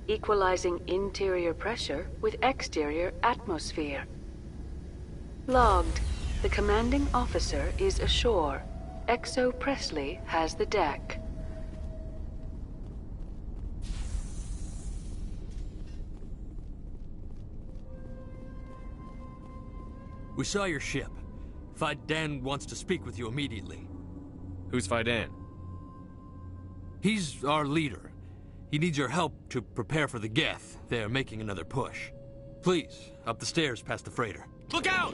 equalizing interior pressure with exterior atmosphere. Logged. The commanding officer is ashore. XO Presley has the deck. We saw your ship. Fidan wants to speak with you immediately. Who's Fidan? He's our leader. He needs your help to prepare for the Geth. They're making another push. Please, up the stairs past the freighter. Look out!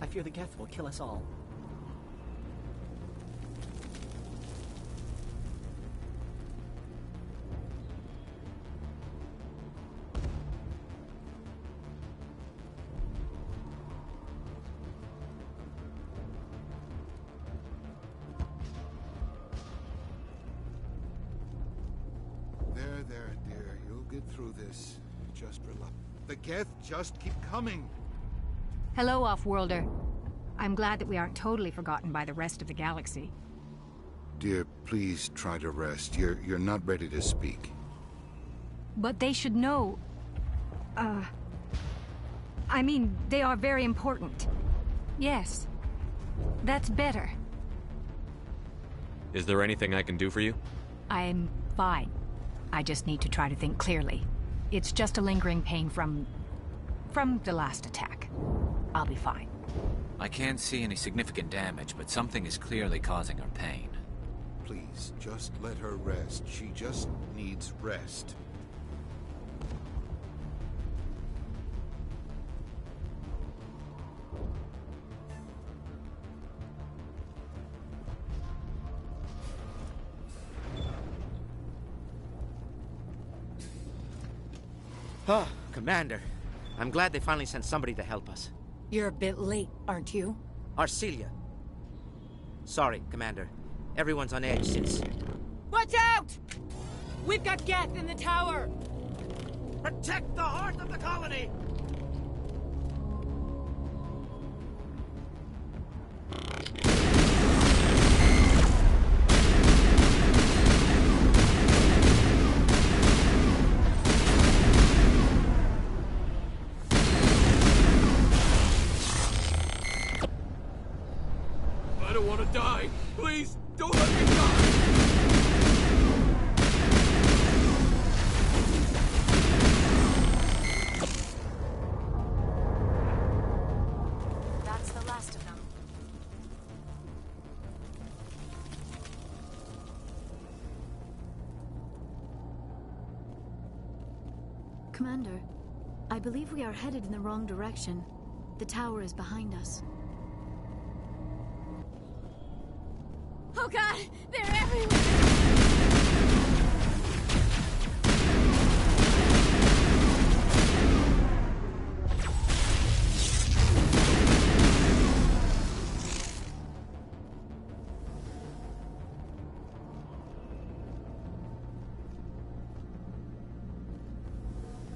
I fear the Geth will kill us all. There, dear. You'll get through this. Just relax. The Geth just keep coming. Hello, Off-Worlder. I'm glad that we aren't totally forgotten by the rest of the galaxy. Dear, please try to rest. You're not ready to speak. But they should know... I mean, they are very important. Yes. That's better. Is there anything I can do for you? I'm fine. I just need to try to think clearly. It's just a lingering pain from the last attack. I'll be fine. I can't see any significant damage, but something is clearly causing her pain. Please, just let her rest. She just needs rest. Oh, Commander. I'm glad they finally sent somebody to help us. You're a bit late, aren't you? Arcelia. Sorry, Commander. Everyone's on edge since... Watch out! We've got Geth in the tower! Protect the heart of the colony! I don't want to die. Please, don't let me die. That's the last of them. Commander, I believe we are headed in the wrong direction. The tower is behind us. Oh god! They're everywhere!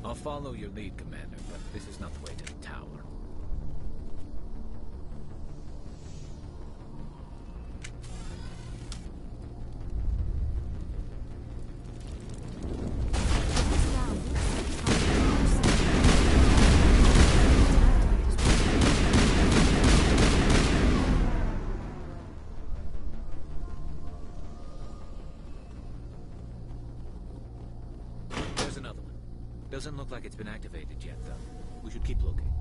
I'll follow your lead, Commander, but this is not the way to the tower. There's another one. Doesn't look like it's been activated yet, though. We should keep looking.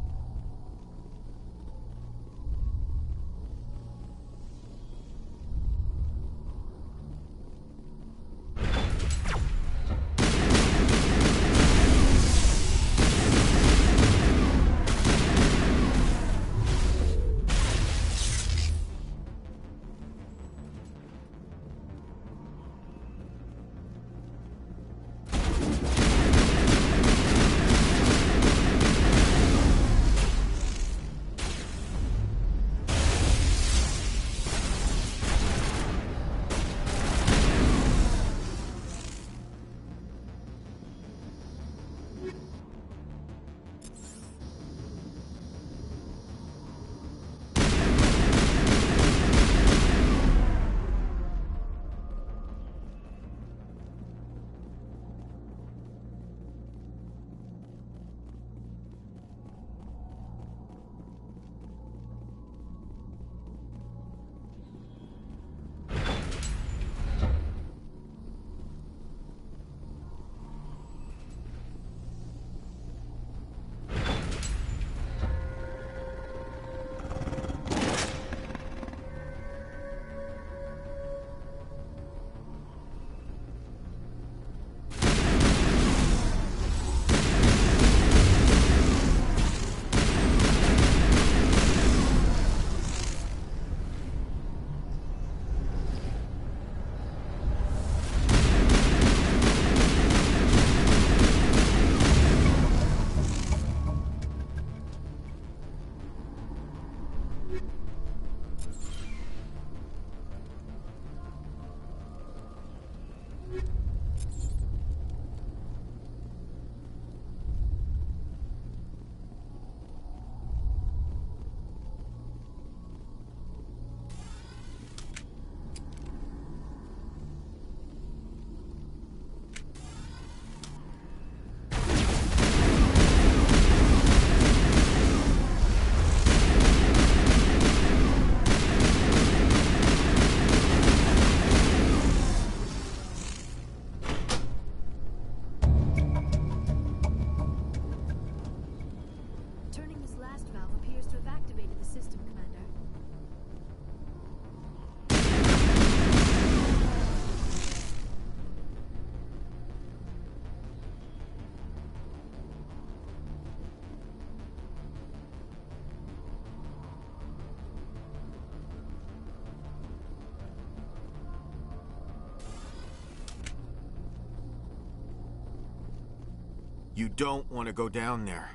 You don't want to go down there.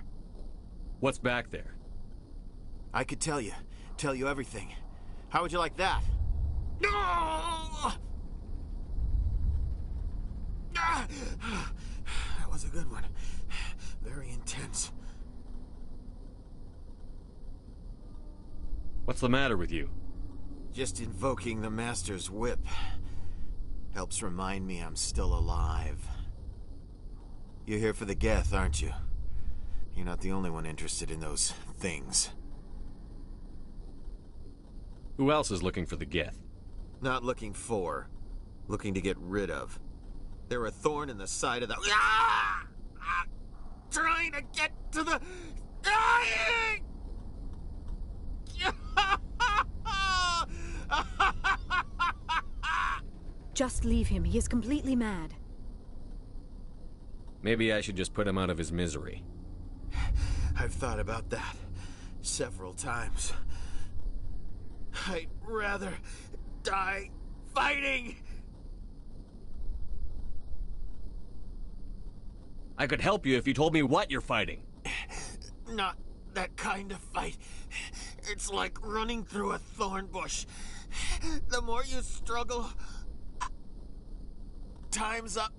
What's back there? I could tell you everything. How would you like that? No! That was a good one. Very intense. What's the matter with you? Just invoking the Master's whip helps remind me I'm still alive. You're here for the Geth, aren't you? You're not the only one interested in those things. Who else is looking for the Geth? Not looking for. Looking to get rid of. They're a thorn in the side of the... Ah! Ah! Trying to get to the... Dying! Just leave him. He is completely mad. Maybe I should just put him out of his misery. I've thought about that several times. I'd rather die fighting! I could help you if you told me what you're fighting. Not that kind of fight. It's like running through a thorn bush. The more you struggle... Time's up.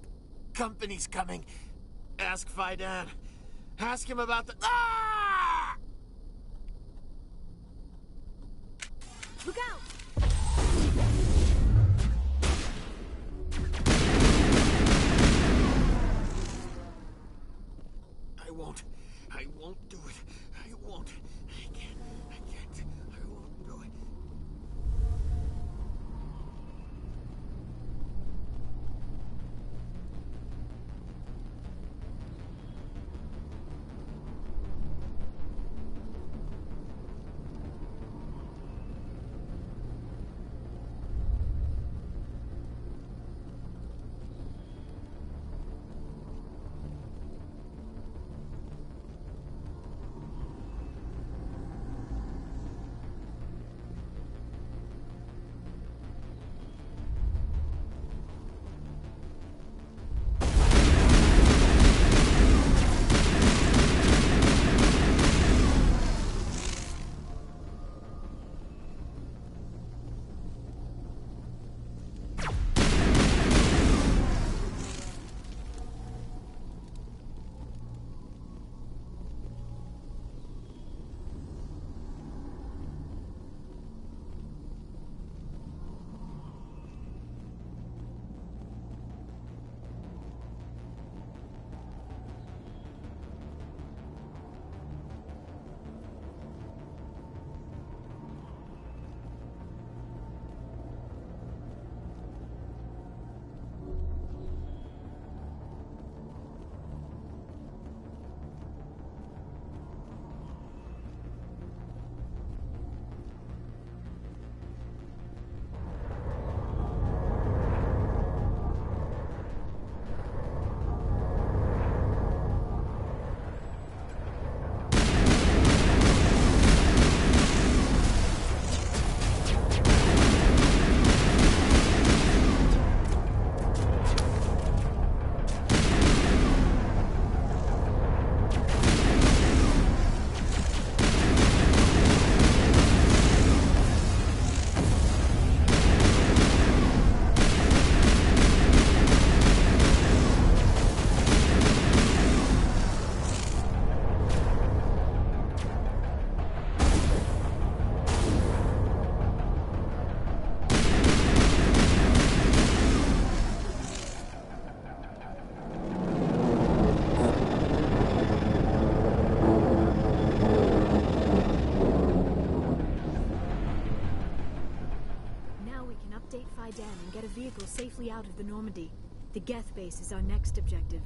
Company's coming. Ask Fidan. Ask him about the... Ah! Look out! I won't do it. I won't. I can't. I won't do it. And get a vehicle safely out of the Normandy. The Geth base is our next objective.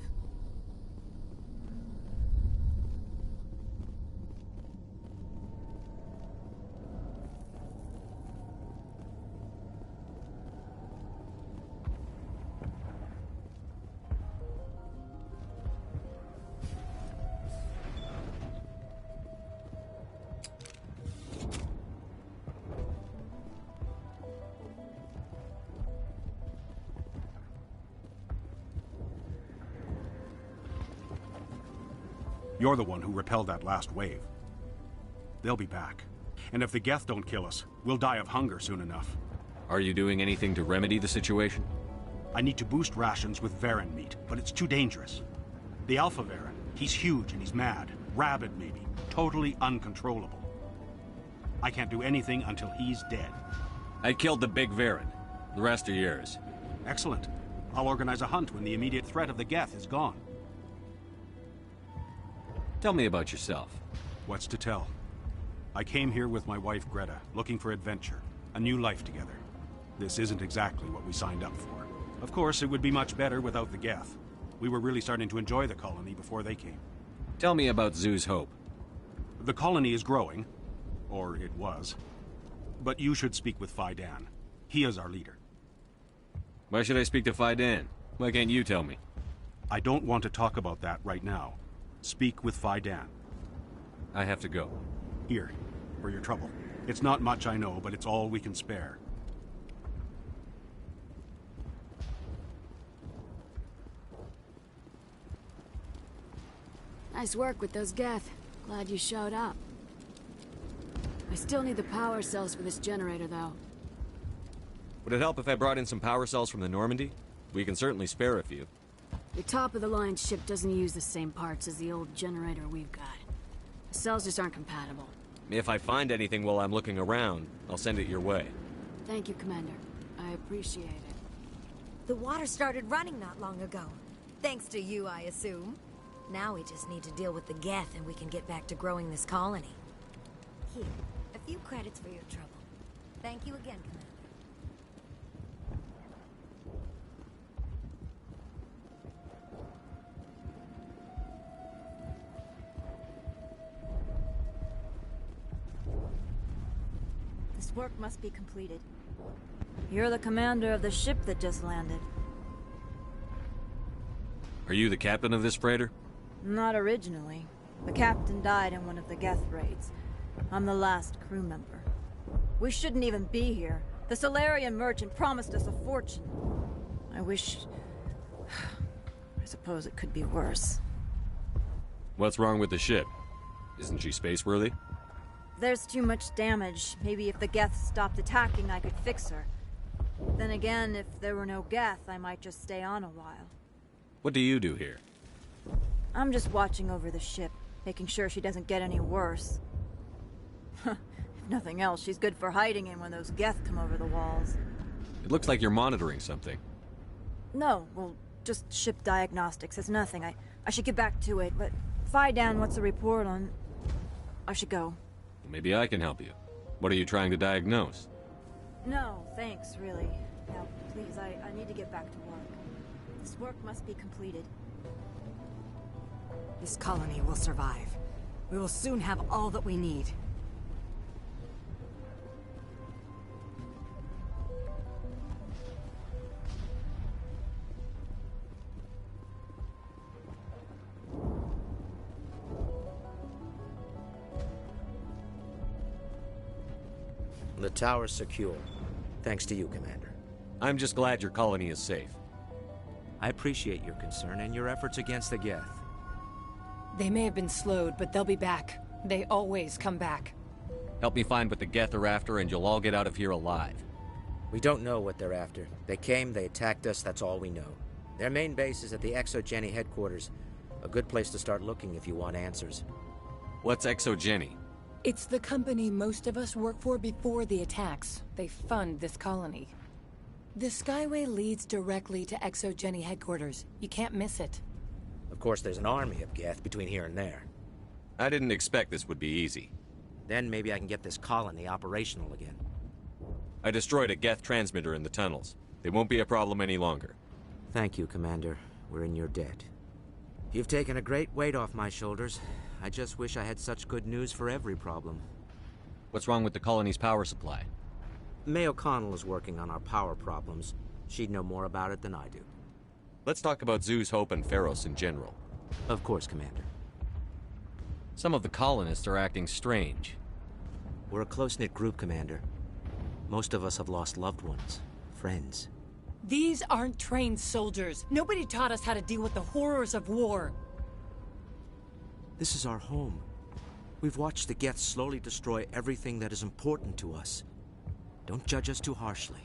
You're the one who repelled that last wave. They'll be back. And if the Geth don't kill us, we'll die of hunger soon enough. Are you doing anything to remedy the situation? I need to boost rations with Varen meat, but it's too dangerous. The Alpha Varen, he's huge and he's mad. Rabid, maybe. Totally uncontrollable. I can't do anything until he's dead. I killed the big Varen. The rest are yours. Excellent. I'll organize a hunt when the immediate threat of the Geth is gone. Tell me about yourself. What's to tell? I came here with my wife Greta, looking for adventure, a new life together. This isn't exactly what we signed up for. Of course, it would be much better without the Geth. We were really starting to enjoy the colony before they came. Tell me about Zoo's Hope. The colony is growing. Or it was. But you should speak with Fidan. He is our leader. Why should I speak to Fidan? Why can't you tell me? I don't want to talk about that right now. Speak with Fidan. I have to go. Here, for your trouble. It's not much, I know, but it's all we can spare. Nice work with those Geth. Glad you showed up. I still need the power cells for this generator, though. Would it help if I brought in some power cells from the Normandy? We can certainly spare a few. The top-of-the-line ship doesn't use the same parts as the old generator we've got. The cells just aren't compatible. If I find anything while I'm looking around, I'll send it your way. Thank you, Commander. I appreciate it. The water started running not long ago. Thanks to you, I assume. Now we just need to deal with the Geth and we can get back to growing this colony. Here, a few credits for your trouble. Thank you again, Commander. This work must be completed. You're the commander of the ship that just landed. Are you the captain of this freighter? Not originally. The captain died in one of the Geth raids. I'm the last crew member. We shouldn't even be here. The Solarian merchant promised us a fortune. I wish... I suppose it could be worse. What's wrong with the ship? Isn't she space-worthy? There's too much damage. Maybe if the Geth stopped attacking, I could fix her. Then again, if there were no Geth, I might just stay on a while. What do you do here? I'm just watching over the ship, making sure she doesn't get any worse. If nothing else, she's good for hiding in when those Geth come over the walls. It looks like you're monitoring something. No, well, just ship diagnostics. It's nothing. I should get back to it, but Fidan, what's the report on... I should go. Maybe I can help you. What are you trying to diagnose? No, thanks, really. Now, please, I need to get back to work. This work must be completed. This colony will survive. We will soon have all that we need. The tower's secure. Thanks to you, Commander. I'm just glad your colony is safe. I appreciate your concern and your efforts against the Geth. They may have been slowed, but they'll be back. They always come back. Help me find what the Geth are after, and you'll all get out of here alive. We don't know what they're after. They came, they attacked us, that's all we know. Their main base is at the ExoGeni headquarters. A good place to start looking if you want answers. What's ExoGeni? It's the company most of us work for before the attacks. They fund this colony. The Skyway leads directly to ExoGeni headquarters. You can't miss it. Of course, there's an army of Geth between here and there. I didn't expect this would be easy. Then maybe I can get this colony operational again. I destroyed a Geth transmitter in the tunnels. It won't be a problem any longer. Thank you, Commander. We're in your debt. You've taken a great weight off my shoulders. I just wish I had such good news for every problem. What's wrong with the colony's power supply? May O'Connell is working on our power problems. She'd know more about it than I do. Let's talk about Zoo's Hope and Feros in general. Of course, Commander. Some of the colonists are acting strange. We're a close-knit group, Commander. Most of us have lost loved ones, friends. These aren't trained soldiers. Nobody taught us how to deal with the horrors of war. This is our home. We've watched the Geth slowly destroy everything that is important to us. Don't judge us too harshly.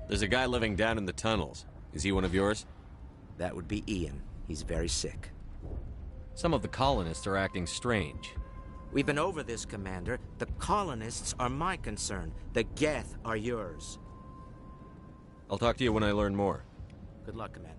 There's a guy living down in the tunnels. Is he one of yours? That would be Ian. He's very sick. Some of the colonists are acting strange. We've been over this, Commander. The colonists are my concern. The Geth are yours. I'll talk to you when I learn more. Good luck, Commander.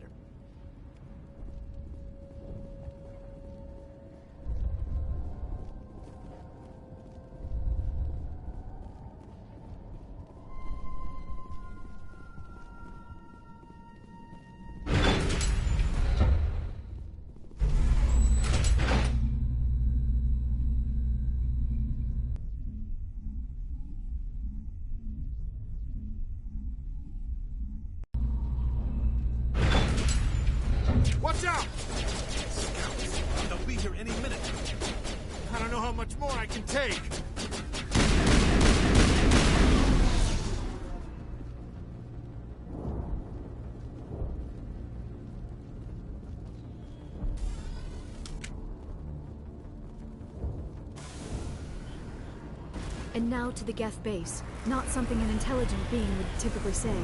Watch out! Scouts! They'll be here any minute. I don't know how much more I can take. And now to the Geth base. Not something an intelligent being would typically say.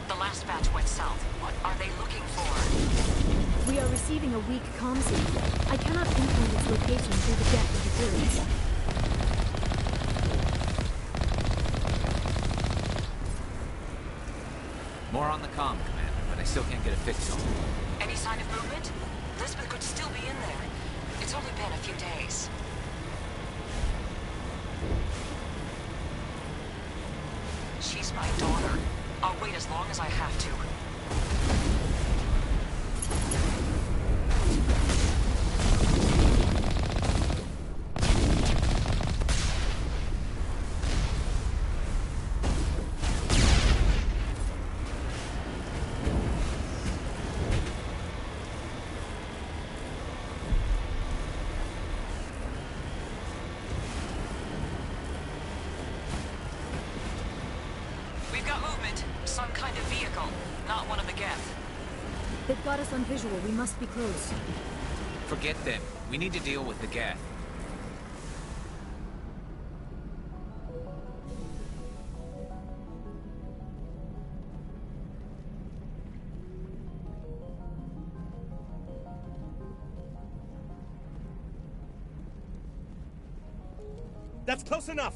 The last batch went south. What are they looking for? We are receiving a weak comm signal. I cannot pinpoint its location through the Geth interference. More on the comm, Commander, but I still can't get a fix on it. Any sign of movement? Lisbeth could still be in there. It's only been a few days. She's my daughter. I'll wait as long as I have to. We've got movement. Some kind of vehicle. Not one of the Geth. They've got us on visual. We must be close. Forget them. We need to deal with the Geth. That's close enough!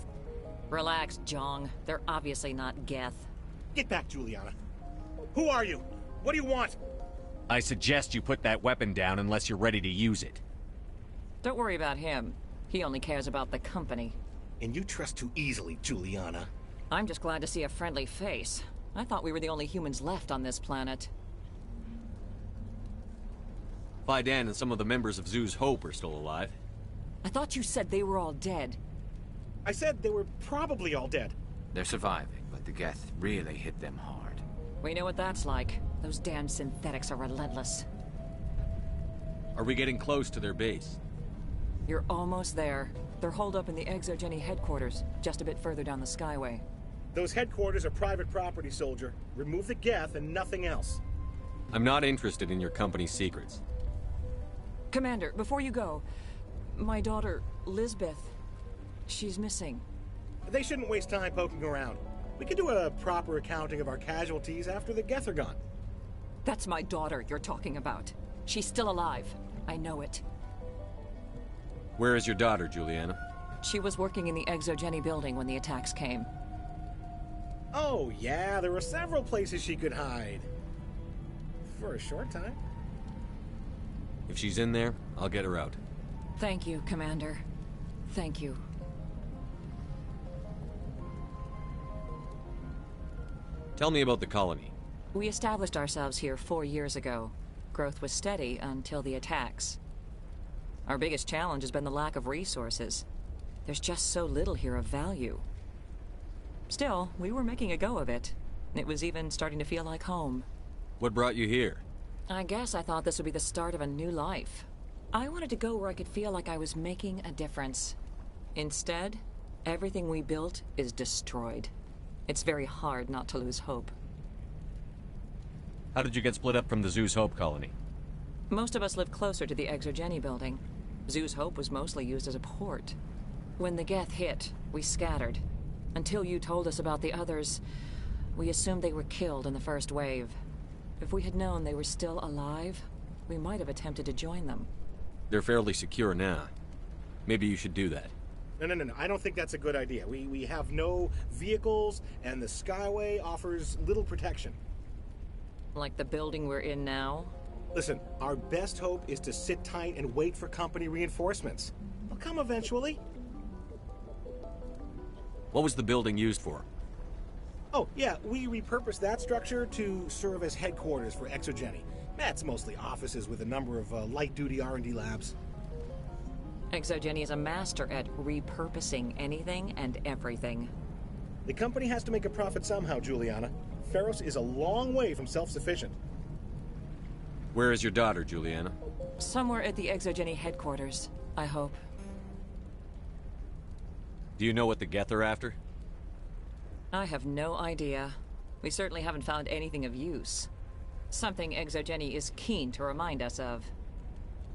Relax, Jong. They're obviously not Geth. Get back, Juliana. Who are you? What do you want? I suggest you put that weapon down unless you're ready to use it. Don't worry about him. He only cares about the company. And you trust too easily, Juliana. I'm just glad to see a friendly face. I thought we were the only humans left on this planet. Fidan and some of the members of Zoo's Hope are still alive. I thought you said they were all dead. I said they were probably all dead. They're surviving, but the Geth really hit them hard. We know what that's like. Those damn synthetics are relentless. Are we getting close to their base? You're almost there. They're holed up in the Exogeny headquarters, just a bit further down the Skyway. Those headquarters are private property, soldier. Remove the Geth and nothing else. I'm not interested in your company's secrets. Commander, before you go, my daughter, Lisbeth, she's missing. They shouldn't waste time poking around. We can do a proper accounting of our casualties after the Geth are gone. That's my daughter you're talking about. She's still alive. I know it. Where is your daughter, Juliana? She was working in the Exogeny building when the attacks came. Oh, yeah, there were several places she could hide. For a short time. If she's in there, I'll get her out. Thank you, Commander. Thank you. Tell me about the colony. We established ourselves here 4 years ago. Growth was steady until the attacks. Our biggest challenge has been the lack of resources. There's just so little here of value. Still, we were making a go of it. It was even starting to feel like home. What brought you here? I guess I thought this would be the start of a new life. I wanted to go where I could feel like I was making a difference. Instead, everything we built is destroyed. It's very hard not to lose hope. How did you get split up from the Zoo's Hope colony? Most of us live closer to the Exogeny building. Zoo's Hope was mostly used as a port. When the Geth hit, we scattered. Until you told us about the others, we assumed they were killed in the first wave. If we had known they were still alive, we might have attempted to join them. They're fairly secure now. Maybe you should do that. No. I don't think that's a good idea. We have no vehicles, and the Skyway offers little protection. Like the building we're in now? Listen, our best hope is to sit tight and wait for company reinforcements. They'll come eventually. What was the building used for? Oh, yeah, we repurposed that structure to serve as headquarters for Exogeny. That's mostly offices with a number of light-duty R&D labs. Exogeny is a master at repurposing anything and everything. The company has to make a profit somehow, Juliana. Feros is a long way from self-sufficient. Where is your daughter, Juliana? Somewhere at the Exogeny headquarters, I hope. Do you know what the Geth are after? I have no idea. We certainly haven't found anything of use. Something Exogeny is keen to remind us of.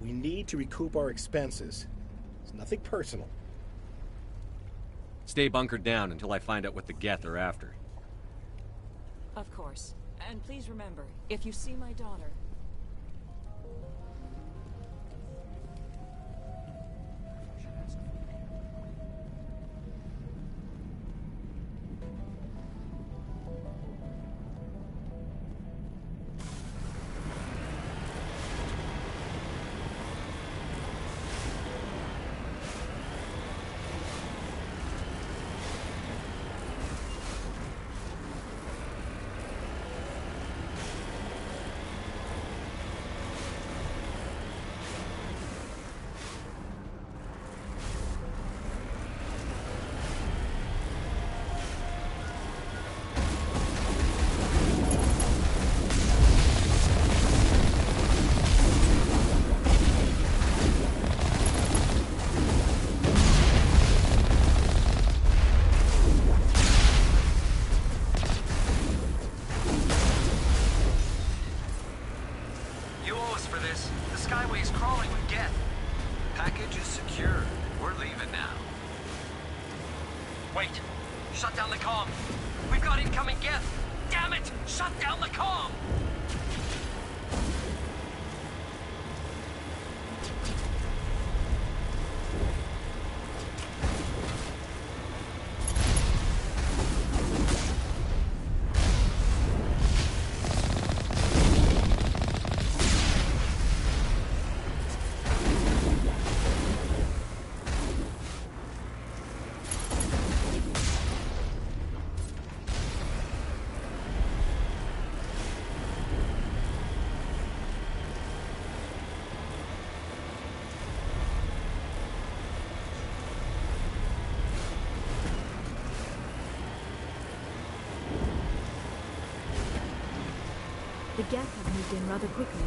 We need to recoup our expenses. It's nothing personal. Stay bunkered down until I find out what the Geth are after. Of course. And please remember, if you see my daughter... Wait! Shut down the comm! We've got incoming Geth! Damn it! Shut down the comm! The Geth have moved in rather quickly.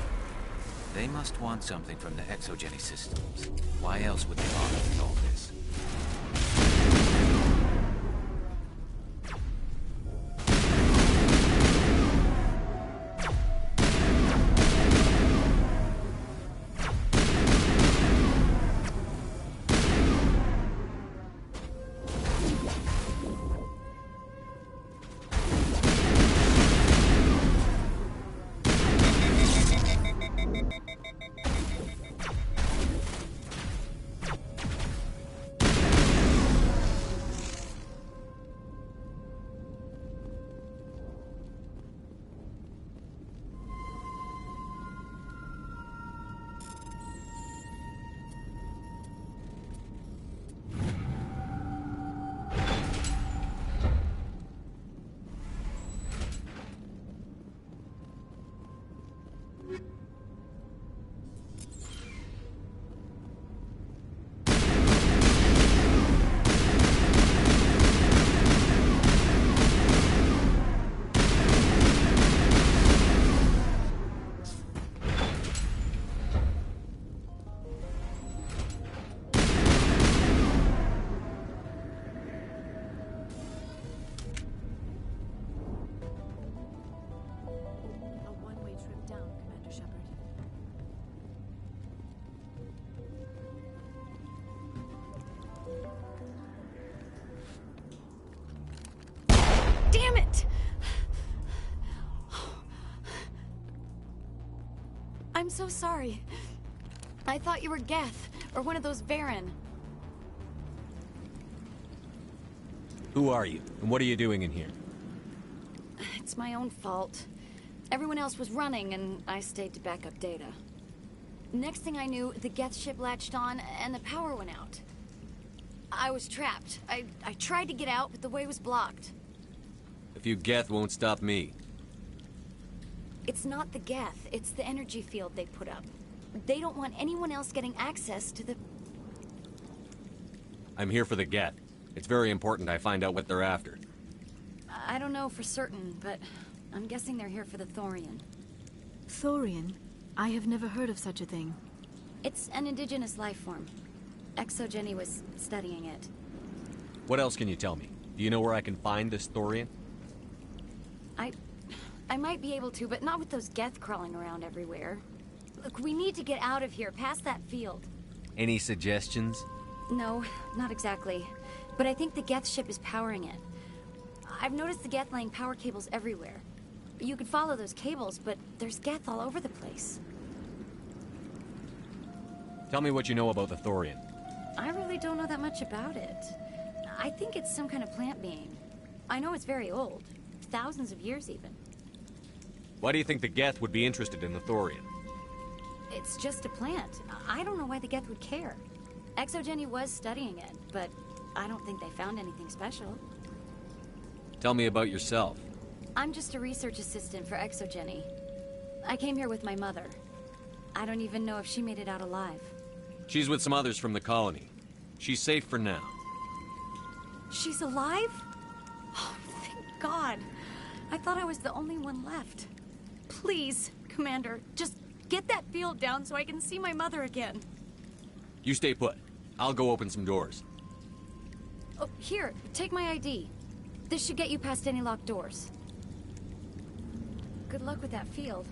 They must want something from the Exogeny systems. Why else would they bother with all this? Damn it! I'm so sorry. I thought you were Geth, or one of those Varen. Who are you, and what are you doing in here? It's my own fault. Everyone else was running, and I stayed to back up data. Next thing I knew, the Geth ship latched on, and the power went out. I was trapped. I tried to get out, but the way was blocked. If you Geth won't stop me. It's not the Geth, it's the energy field they put up. They don't want anyone else getting access to the... I'm here for the Geth. It's very important I find out what they're after. I don't know for certain, but I'm guessing they're here for the Thorian. Thorian? I have never heard of such a thing. It's an indigenous life form. Exogeny was studying it. What else can you tell me? Do you know where I can find this thorian? I might be able to, but not with those Geth crawling around everywhere. Look, we need to get out of here, past that field. Any suggestions? No, not exactly. But I think the Geth ship is powering it. I've noticed the Geth laying power cables everywhere. You could follow those cables, but there's Geth all over the place. Tell me what you know about the thorian. I really don't know that much about it. I think it's some kind of plant being. I know it's very old. Thousands of years, even. Why do you think the Geth would be interested in the thorian? It's just a plant. I don't know why the Geth would care. Exogeny was studying it, but I don't think they found anything special. Tell me about yourself. I'm just a research assistant for Exogeny. I came here with my mother. I don't even know if she made it out alive. She's with some others from the colony. She's safe for now. She's alive? Oh, thank God. I thought I was the only one left. Please, Commander, just get that field down so I can see my mother again. You stay put. I'll go open some doors. Oh, here, take my ID. This should get you past any locked doors. Good luck with that field.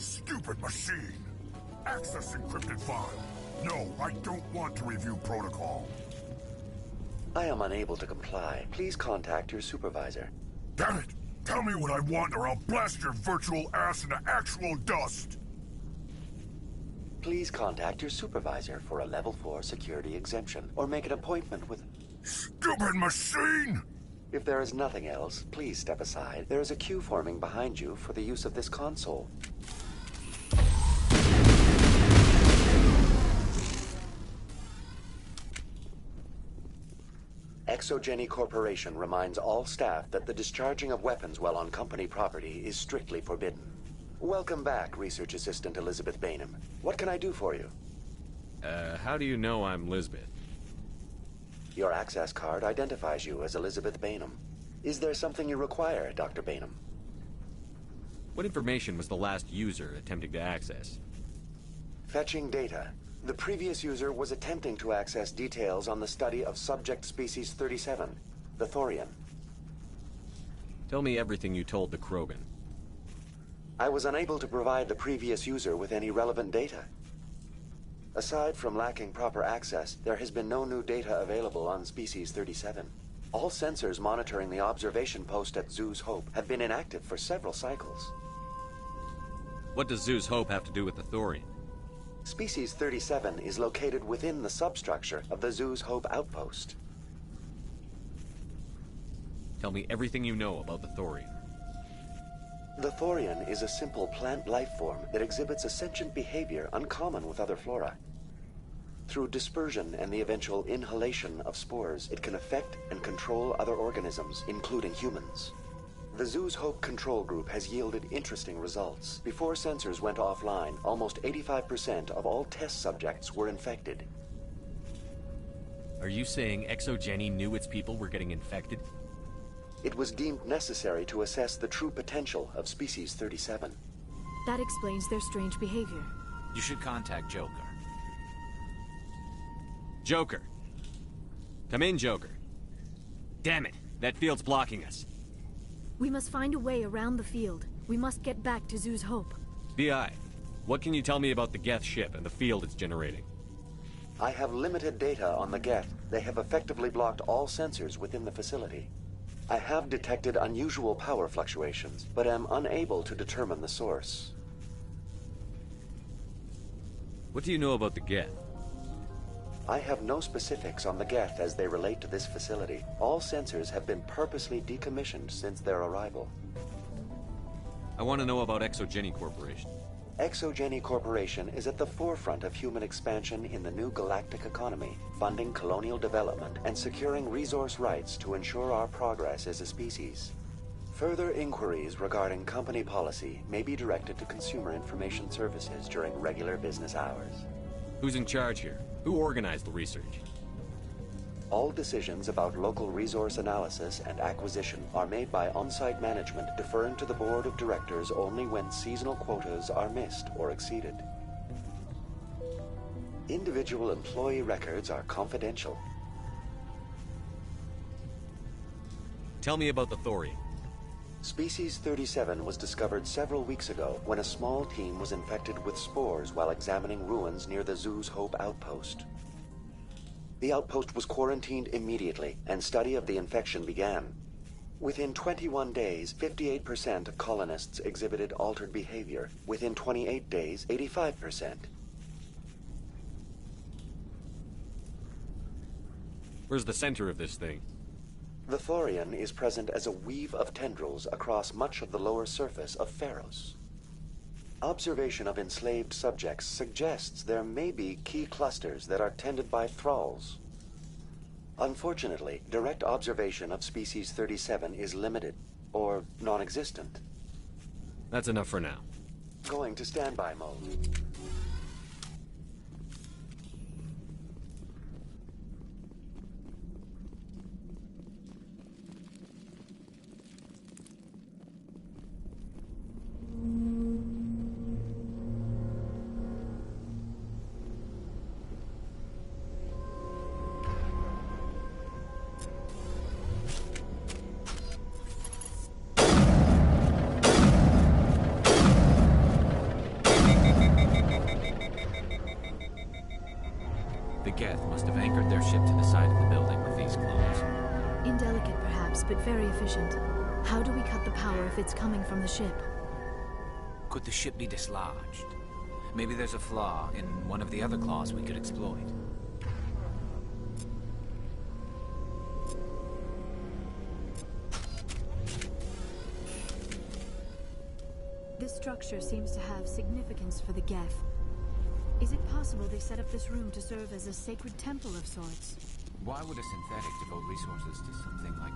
Stupid machine! Access encrypted file. No, I don't want to review protocol. I am unable to comply. Please contact your supervisor. Damn it! Tell me what I want or I'll blast your virtual ass into actual dust! Please contact your supervisor for a level 4 security exemption, or make an appointment with... Stupid machine! If there is nothing else, please step aside. There is a queue forming behind you for the use of this console. Exogeny Corporation reminds all staff that the discharging of weapons while on company property is strictly forbidden. Welcome back, Research Assistant Elizabeth Bainham. What can I do for you? How do you know I'm Lisbeth? Your access card identifies you as Elizabeth Bainham. Is there something you require, Dr. Bainham? What information was the last user attempting to access? Fetching data. The previous user was attempting to access details on the study of subject species 37, the thorian. Tell me everything you told the Krogan. I was unable to provide the previous user with any relevant data. Aside from lacking proper access, there has been no new data available on species 37. All sensors monitoring the observation post at Zoo's Hope have been inactive for several cycles. What does Zoo's Hope have to do with the thorian? Species 37 is located within the substructure of the Zoo's Hope outpost. Tell me everything you know about the thorian. The thorian is a simple plant life form that exhibits a sentient behavior uncommon with other flora. Through dispersion and the eventual inhalation of spores, it can affect and control other organisms, including humans. The Zoo's Hope control group has yielded interesting results. Before sensors went offline, almost 85% of all test subjects were infected. Are you saying Exogeny knew its people were getting infected? It was deemed necessary to assess the true potential of species 37. That explains their strange behavior. You should contact Joker. Joker! Come in, Joker. Damn it, that field's blocking us. We must find a way around the field. We must get back to Zoo's Hope. BI, what can you tell me about the Geth ship and the field it's generating? I have limited data on the Geth. They have effectively blocked all sensors within the facility. I have detected unusual power fluctuations, but am unable to determine the source. What do you know about the Geth? I have no specifics on the Geth as they relate to this facility. All sensors have been purposely decommissioned since their arrival. I want to know about Exogeny Corporation. Exogeny Corporation is at the forefront of human expansion in the new galactic economy, funding colonial development and securing resource rights to ensure our progress as a species. Further inquiries regarding company policy may be directed to Consumer Information Services during regular business hours. Who's in charge here? Who organized the research? All decisions about local resource analysis and acquisition are made by on-site management, deferring to the board of directors only when seasonal quotas are missed or exceeded. Individual employee records are confidential. Tell me about the Thorian. Species 37 was discovered several weeks ago when a small team was infected with spores while examining ruins near the zoo's Hope outpost. The outpost was quarantined immediately, and study of the infection began. Within 21 days, 58% of colonists exhibited altered behavior. Within 28 days, 85%. Where's the center of this thing? The Thorian is present as a weave of tendrils across much of the lower surface of Feros. Observation of enslaved subjects suggests there may be key clusters that are tended by thralls. Unfortunately, direct observation of species 37 is limited, or non-existent. That's enough for now. Going to standby mode. The Geth must have anchored their ship to the side of the building with these claws. Indelicate, perhaps, but very efficient. How do we cut the power if it's coming from the ship? Could the ship be dislodged? Maybe there's a flaw in one of the other claws we could exploit. This structure seems to have significance for the Geth. Is it possible they set up this room to serve as a sacred temple of sorts? Why would a synthetic devote resources to something like...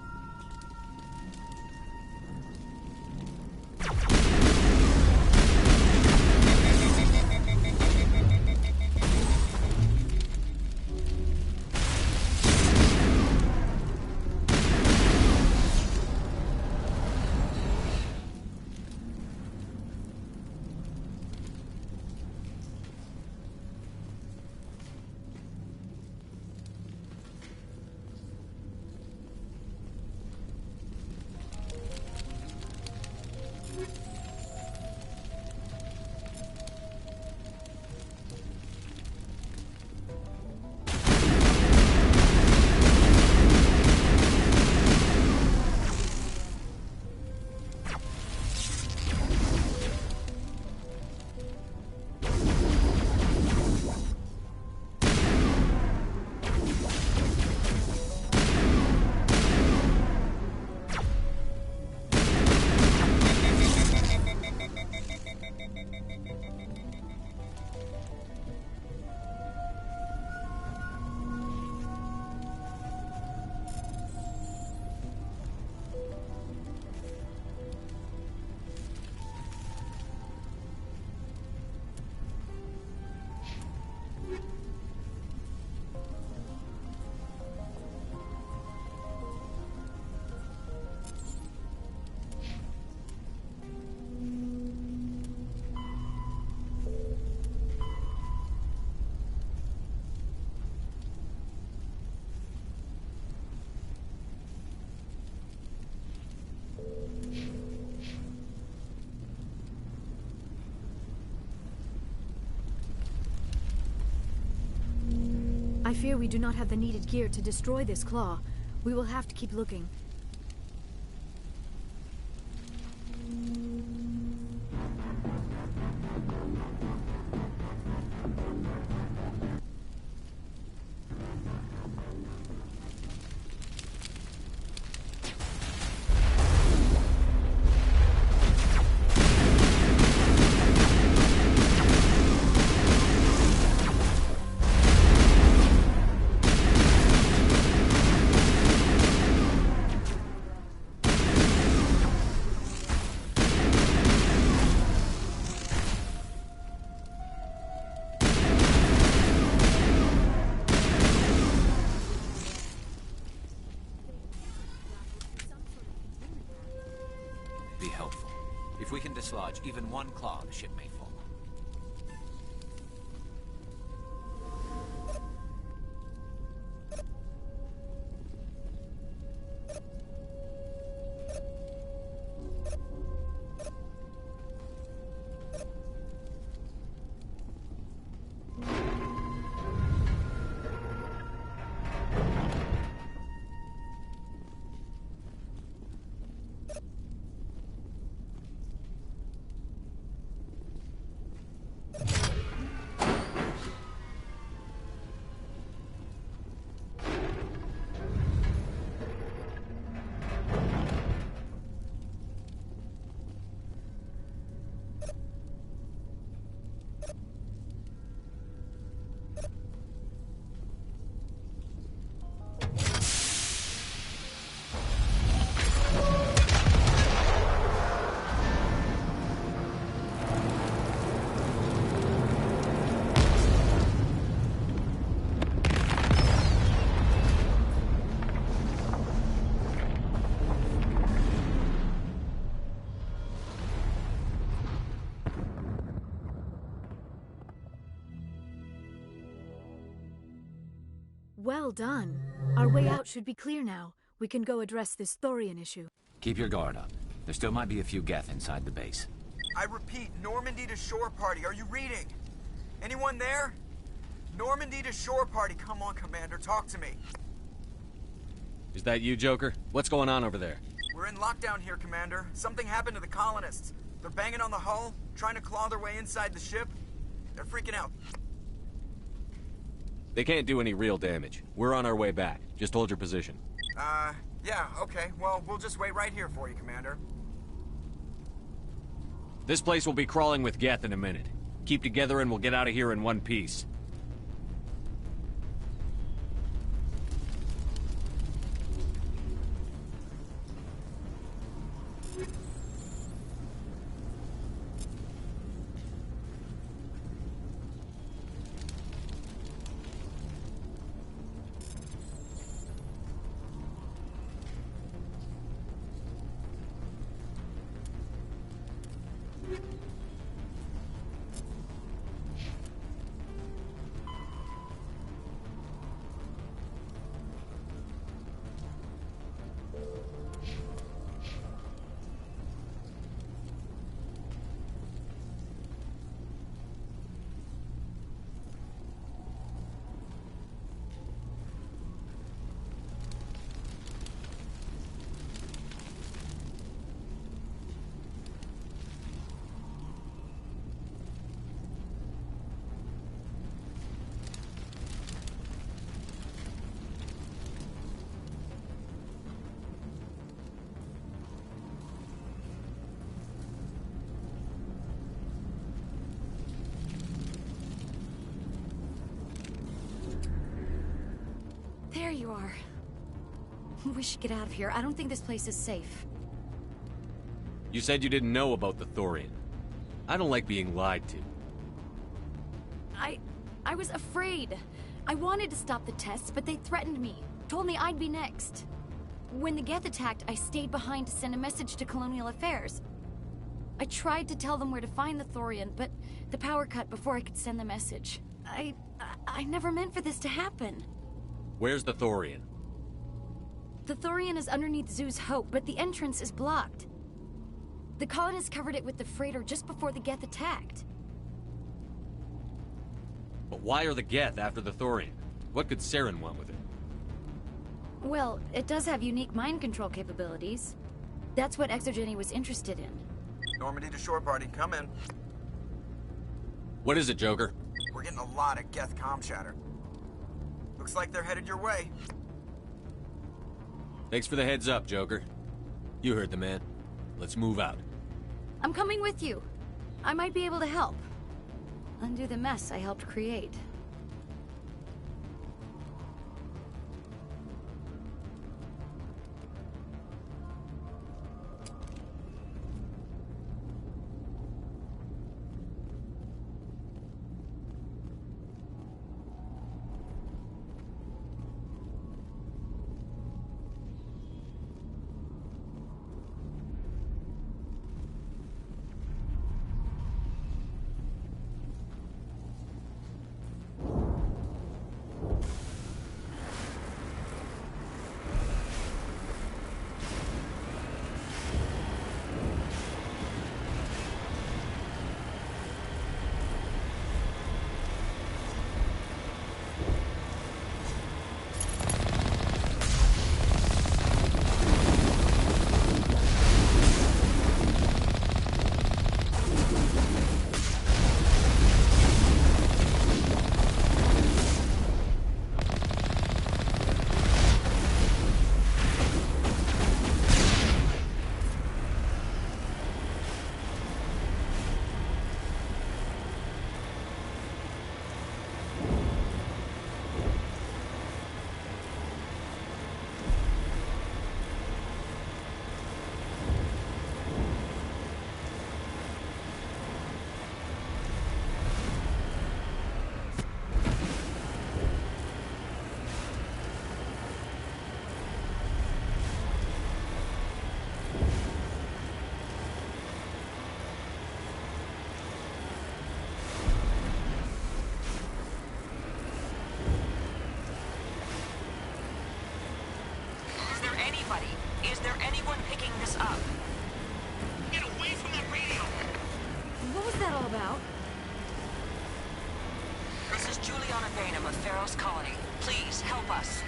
I fear we do not have the needed gear to destroy this claw. We will have to keep looking. dislodge even one claw, the ship may fall. Well done. Our way out should be clear now. We can go address this Thorian issue. Keep your guard up. There still might be a few Geth inside the base. I repeat, Normandy to shore party. Are you reading? Anyone there? Normandy to shore party. Come on, Commander. Talk to me. Is that you, Joker? What's going on over there? We're in lockdown here, Commander. Something happened to the colonists. They're banging on the hull, trying to claw their way inside the ship. They're freaking out. They can't do any real damage. We're on our way back. Just hold your position. Yeah, okay. Well, we'll just wait right here for you, Commander. This place will be crawling with Geth in a minute. Keep together and we'll get out of here in one piece. There you are. We should get out of here. I don't think this place is safe. You said you didn't know about the Thorian. I don't like being lied to. I was afraid. I wanted to stop the tests, but they threatened me. Told me I'd be next. When the Geth attacked, I stayed behind to send a message to Colonial Affairs. I tried to tell them where to find the Thorian, but the power cut before I could send the message. I never meant for this to happen. Where's the Thorian? The Thorian is underneath Zeus Hope, but the entrance is blocked. The colonists covered it with the freighter just before the Geth attacked. But why are the Geth after the Thorian? What could Saren want with it? Well, it does have unique mind control capabilities. That's what Exogeny was interested in. Normandy to shore party, come in. What is it, Joker? We're getting a lot of Geth comm chatter. Looks like they're headed your way. Thanks for the heads up, Joker. You heard the man. Let's move out. I'm coming with you. I might be able to help. Undo the mess I helped create. anybody? Is there anyone picking this up? Get away from that radio! What was that all about? This is Juliana Bainham of Feros Colony. Please, help us.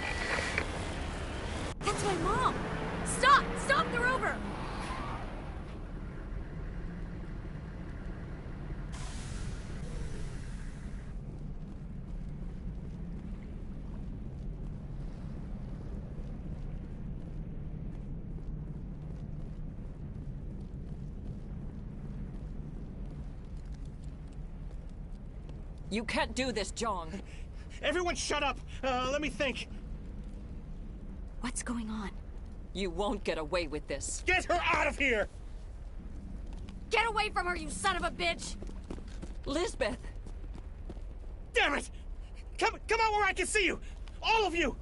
That's my mom! Stop! Stop the rover! You can't do this, Jong. Everyone shut up! Let me think. What's going on? You won't get away with this. Get her out of here! Get away from her, you son of a bitch! Lisbeth! Damn it! Come out where I can see you! All of you!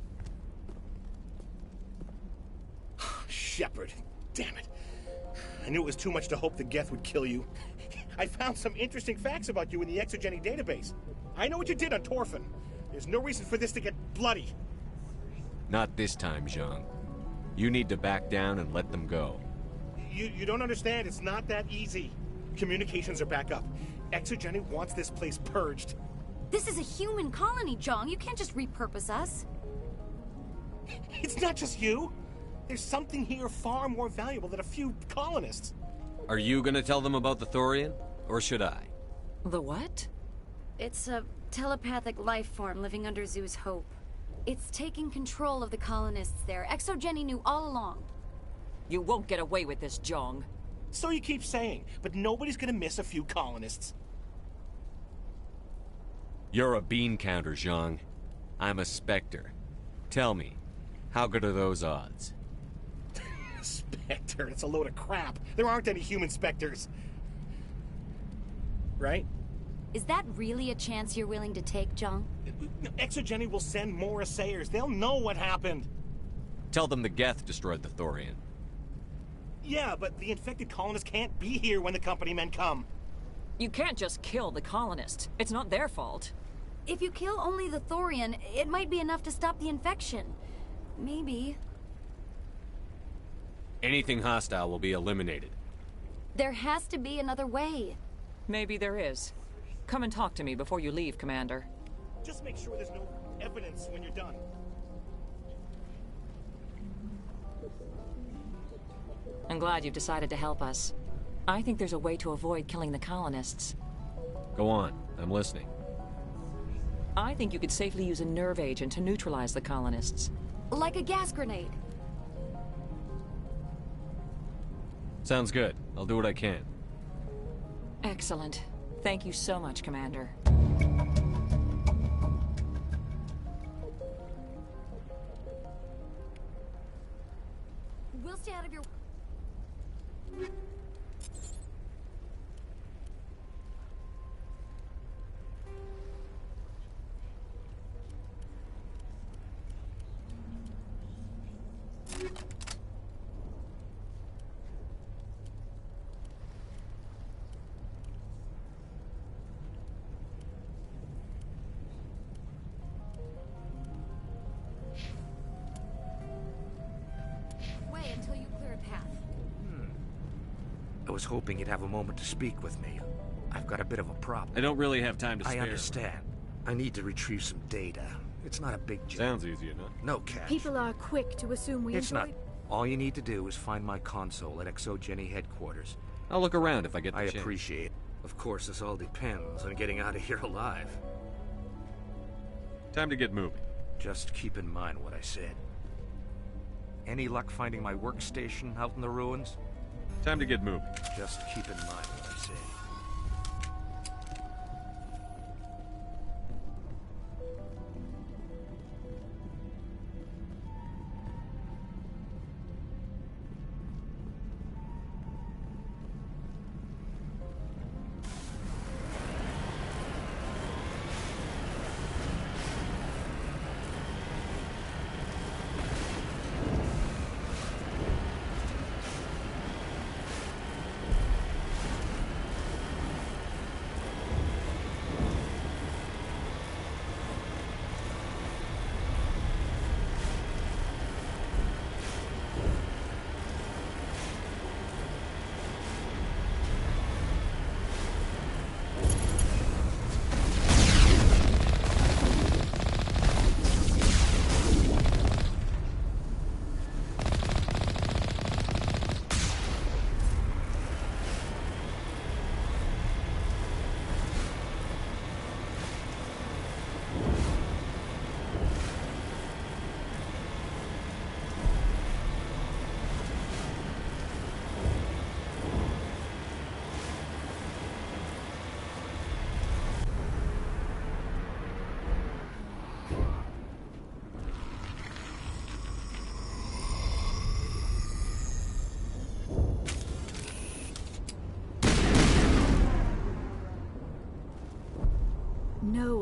Shepard, damn it. I knew it was too much to hope the Geth would kill you. I found some interesting facts about you in the Exogeny database. I know what you did on Torfin. There's no reason for this to get bloody. Not this time, Zhang. You need to back down and let them go. You don't understand. It's not that easy. Communications are back up. Exogeny wants this place purged. This is a human colony, Jong. You can't just repurpose us. It's not just you. There's something here far more valuable than a few colonists. Are you gonna tell them about the Thorian? Or should I? The what? It's a telepathic life form living under Zeus' Hope. It's taking control of the colonists there. Exogeny knew all along. You won't get away with this, Jong. So you keep saying, but nobody's gonna miss a few colonists. You're a bean counter, Zhang. I'm a Spectre. Tell me, how good are those odds? Spectre, it's a load of crap. There aren't any human Spectres. Right? Is that really a chance you're willing to take, Jong? Exogeny will send more assayers. They'll know what happened. Tell them the Geth destroyed the Thorian. Yeah, but the infected colonists can't be here when the company men come. You can't just kill the colonists. It's not their fault. If you kill only the Thorian, it might be enough to stop the infection. Maybe. Anything hostile will be eliminated. There has to be another way. Maybe there is. Come and talk to me before you leave, Commander. Just make sure there's no evidence when you're done. I'm glad you've decided to help us. I think there's a way to avoid killing the colonists. Go on, I'm listening. I think you could safely use a nerve agent to neutralize the colonists. Like a gas grenade. Sounds good. I'll do what I can. Excellent. Thank you so much, Commander. We'll stay out of your... until you clear a path. I was hoping you'd have a moment to speak with me. I've got a bit of a problem. I don't really have time to spare. I understand. I need to retrieve some data. It's not a big job. Sounds easy enough. No catch. People are quick to assume we It's enjoy... not. All you need to do is find my console at Exogeny headquarters. I'll look around if I get the chance. I appreciate it. Of course, this all depends on getting out of here alive. Time to get moving. Just keep in mind what I said. Any luck finding my workstation out in the ruins? Time to get moving. Just keep in mind what I said.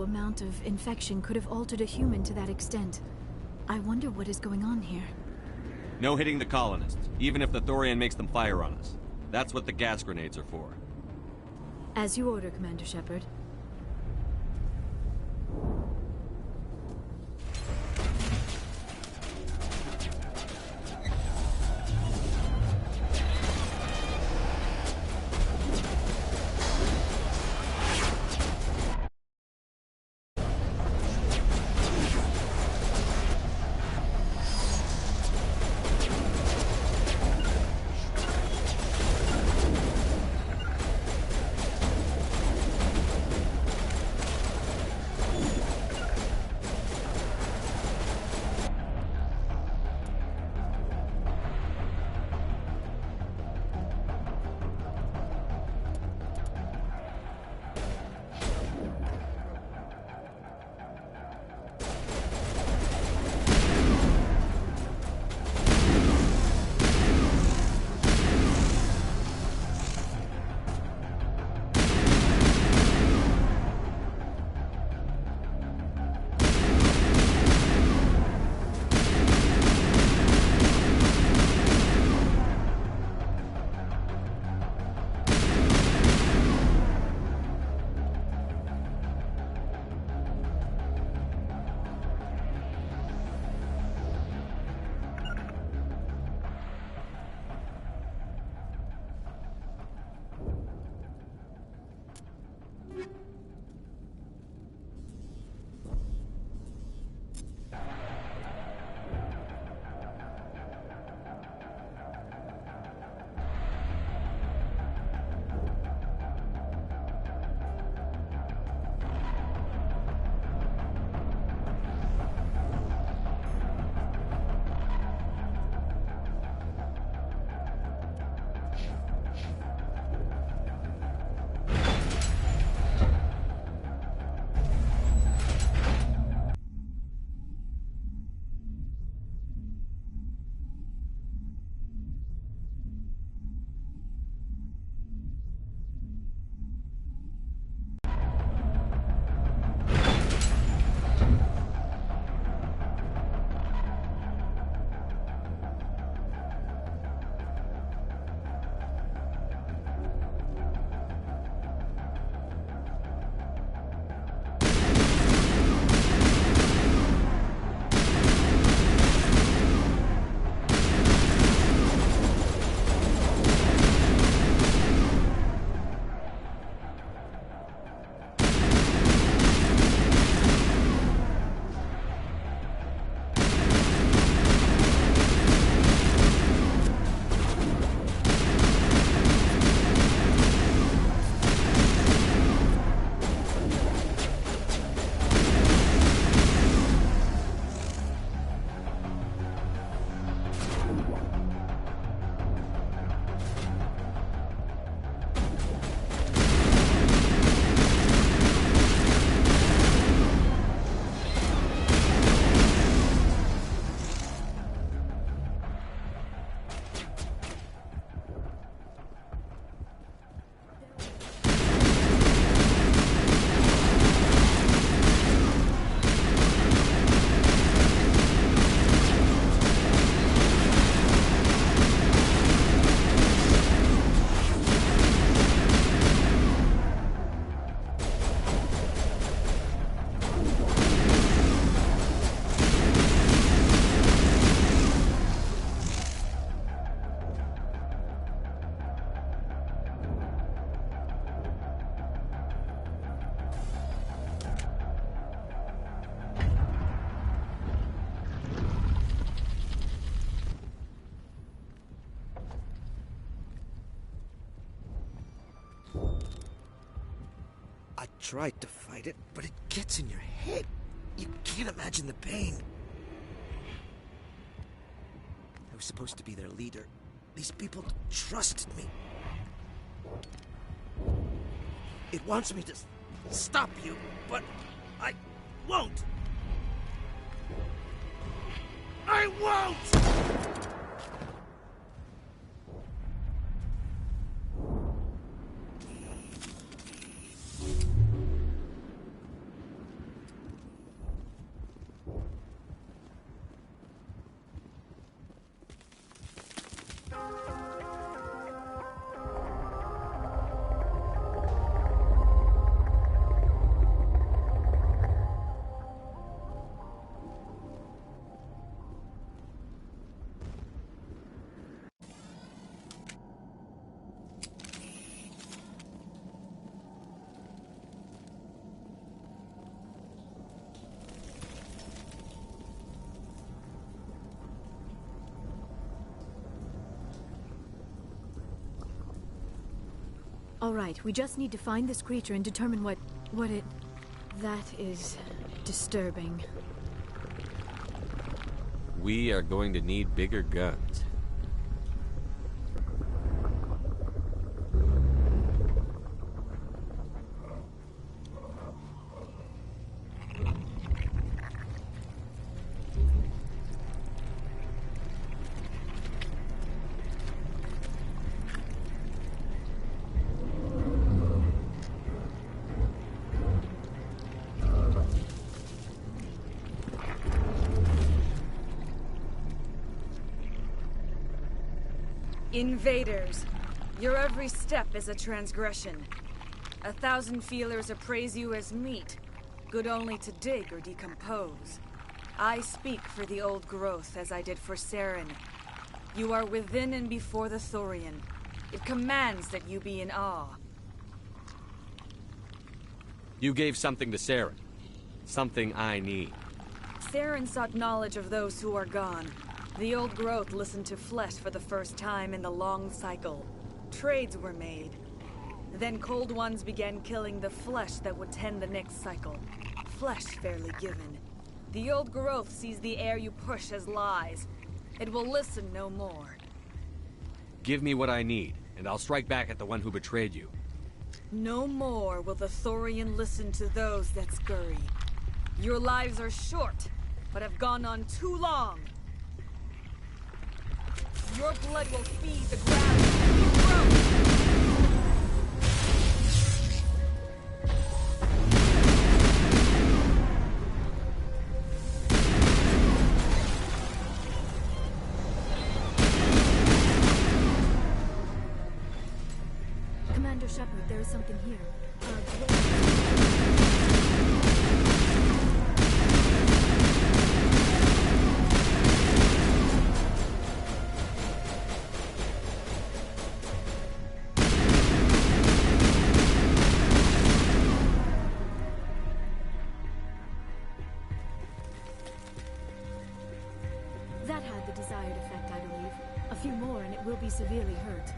low amount of infection could have altered a human to that extent. I wonder what is going on here. No hitting the colonists, even if the Thorian makes them fire on us. That's what the gas grenades are for. As you order, Commander Shepard. I tried to fight it, but it gets in your head. You can't imagine the pain. I was supposed to be their leader. These people trusted me. It wants me to stop you, but I won't. I won't! All right, we just need to find this creature and determine what it... That is disturbing. We are going to need bigger guns. Invaders, your every step is a transgression. 1,000 feelers appraise you as meat, good only to dig or decompose. I speak for the old growth as I did for Saren. You are within and before the Thorian. It commands that you be in awe. You gave something to Saren. Something I need. Saren sought knowledge of those who are gone. The old growth listened to flesh for the first time in the long cycle. Trades were made. Then cold ones began killing the flesh that would tend the next cycle. Flesh fairly given. The old growth sees the air you push as lies. It will listen no more. Give me what I need, and I'll strike back at the one who betrayed you. No more will the Thorian listen to those that scurry. Your lives are short, but have gone on too long. Your blood will feed the ground and you grow. Commander Shepard, there is something here. That had the desired effect, I believe. A few more and it will be severely hurt.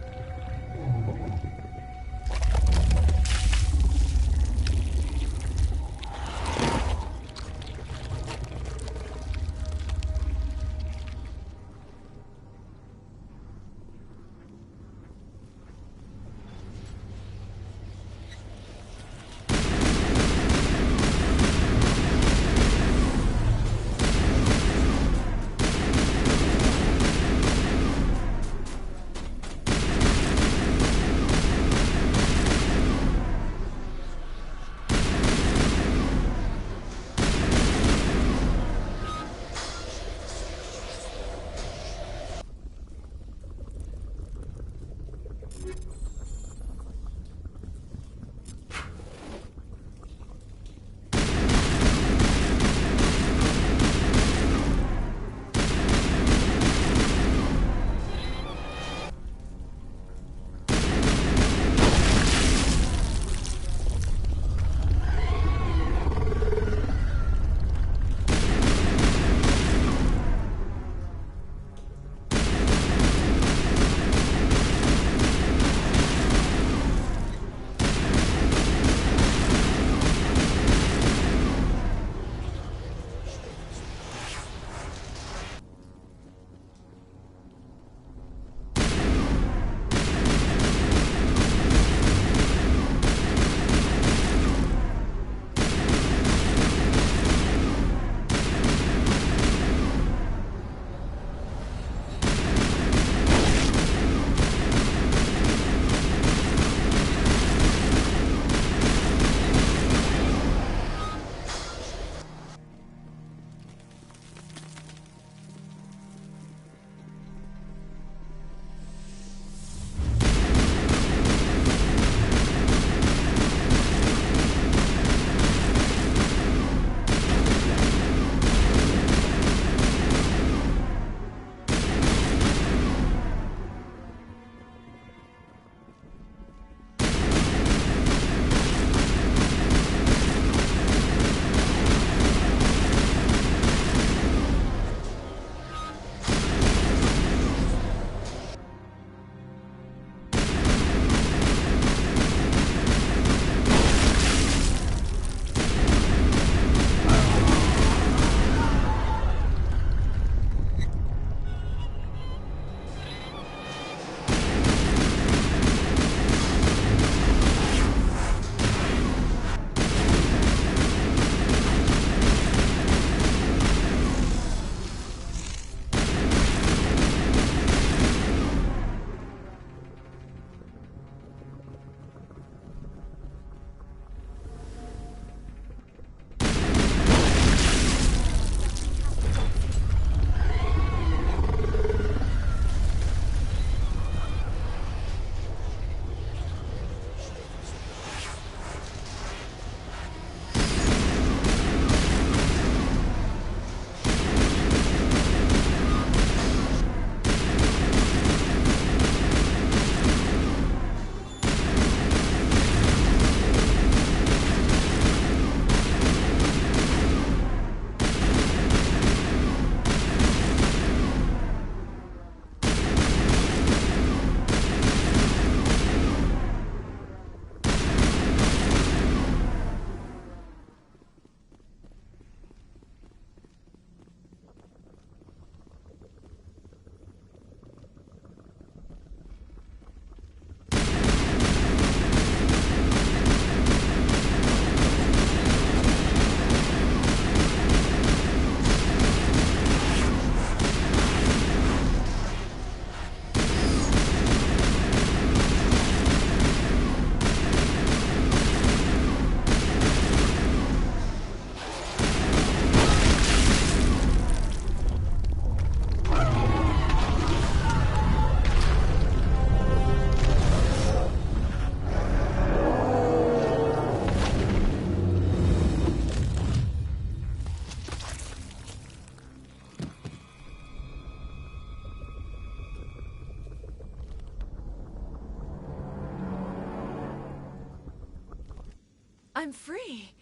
I'm free.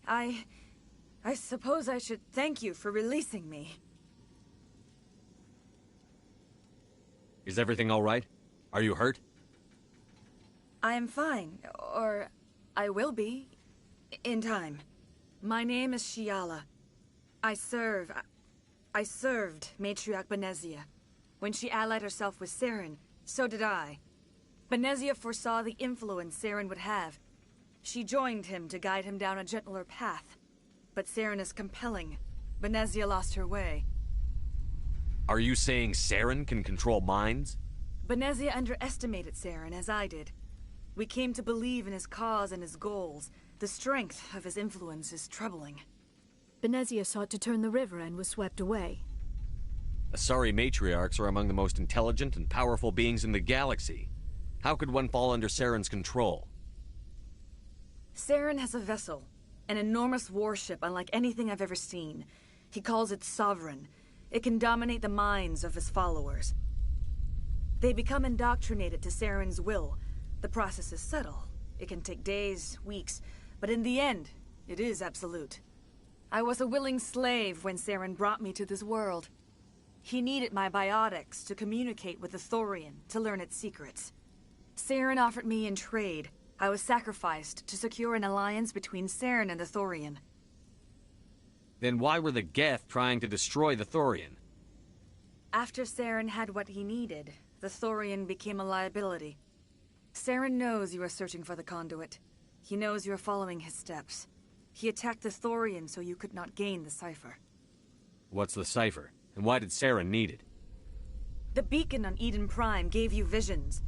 I suppose I should thank you for releasing me. Is everything all right? Are you hurt? I am fine, or I will be, in time. My name is Shiala. I served Matriarch Benezia. When she allied herself with Saren, so did I. Benezia foresaw the influence Saren would have. She joined him to guide him down a gentler path. But Saren is compelling. Benezia lost her way. Are you saying Saren can control minds? Benezia underestimated Saren, as I did. We came to believe in his cause and his goals. The strength of his influence is troubling. Benezia sought to turn the river and was swept away. Asari matriarchs are among the most intelligent and powerful beings in the galaxy. How could one fall under Saren's control? Saren has a vessel, an enormous warship unlike anything I've ever seen. He calls it Sovereign. It can dominate the minds of his followers. They become indoctrinated to Saren's will. The process is subtle. It can take days, weeks, but in the end, it is absolute. I was a willing slave when Saren brought me to this world. He needed my biotics to communicate with the Thorian, to learn its secrets. Saren offered me in trade. I was sacrificed to secure an alliance between Saren and the Thorian. Then why were the Geth trying to destroy the Thorian? After Saren had what he needed, the Thorian became a liability. Saren knows you are searching for the conduit. He knows you are following his steps. He attacked the Thorian so you could not gain the cipher. What's the cipher? And why did Saren need it? The beacon on Eden Prime gave you visions.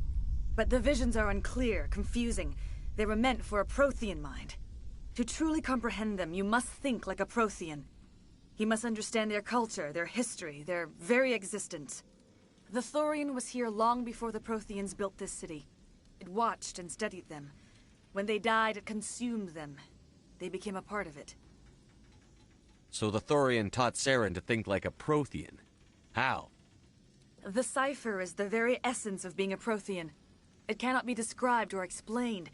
But the visions are unclear, confusing. They were meant for a Prothean mind. To truly comprehend them, you must think like a Prothean. You must understand their culture, their history, their very existence. The Thorian was here long before the Protheans built this city. It watched and studied them. When they died, it consumed them. They became a part of it. So the Thorian taught Saren to think like a Prothean. How? The cipher is the very essence of being a Prothean. It cannot be described or explained.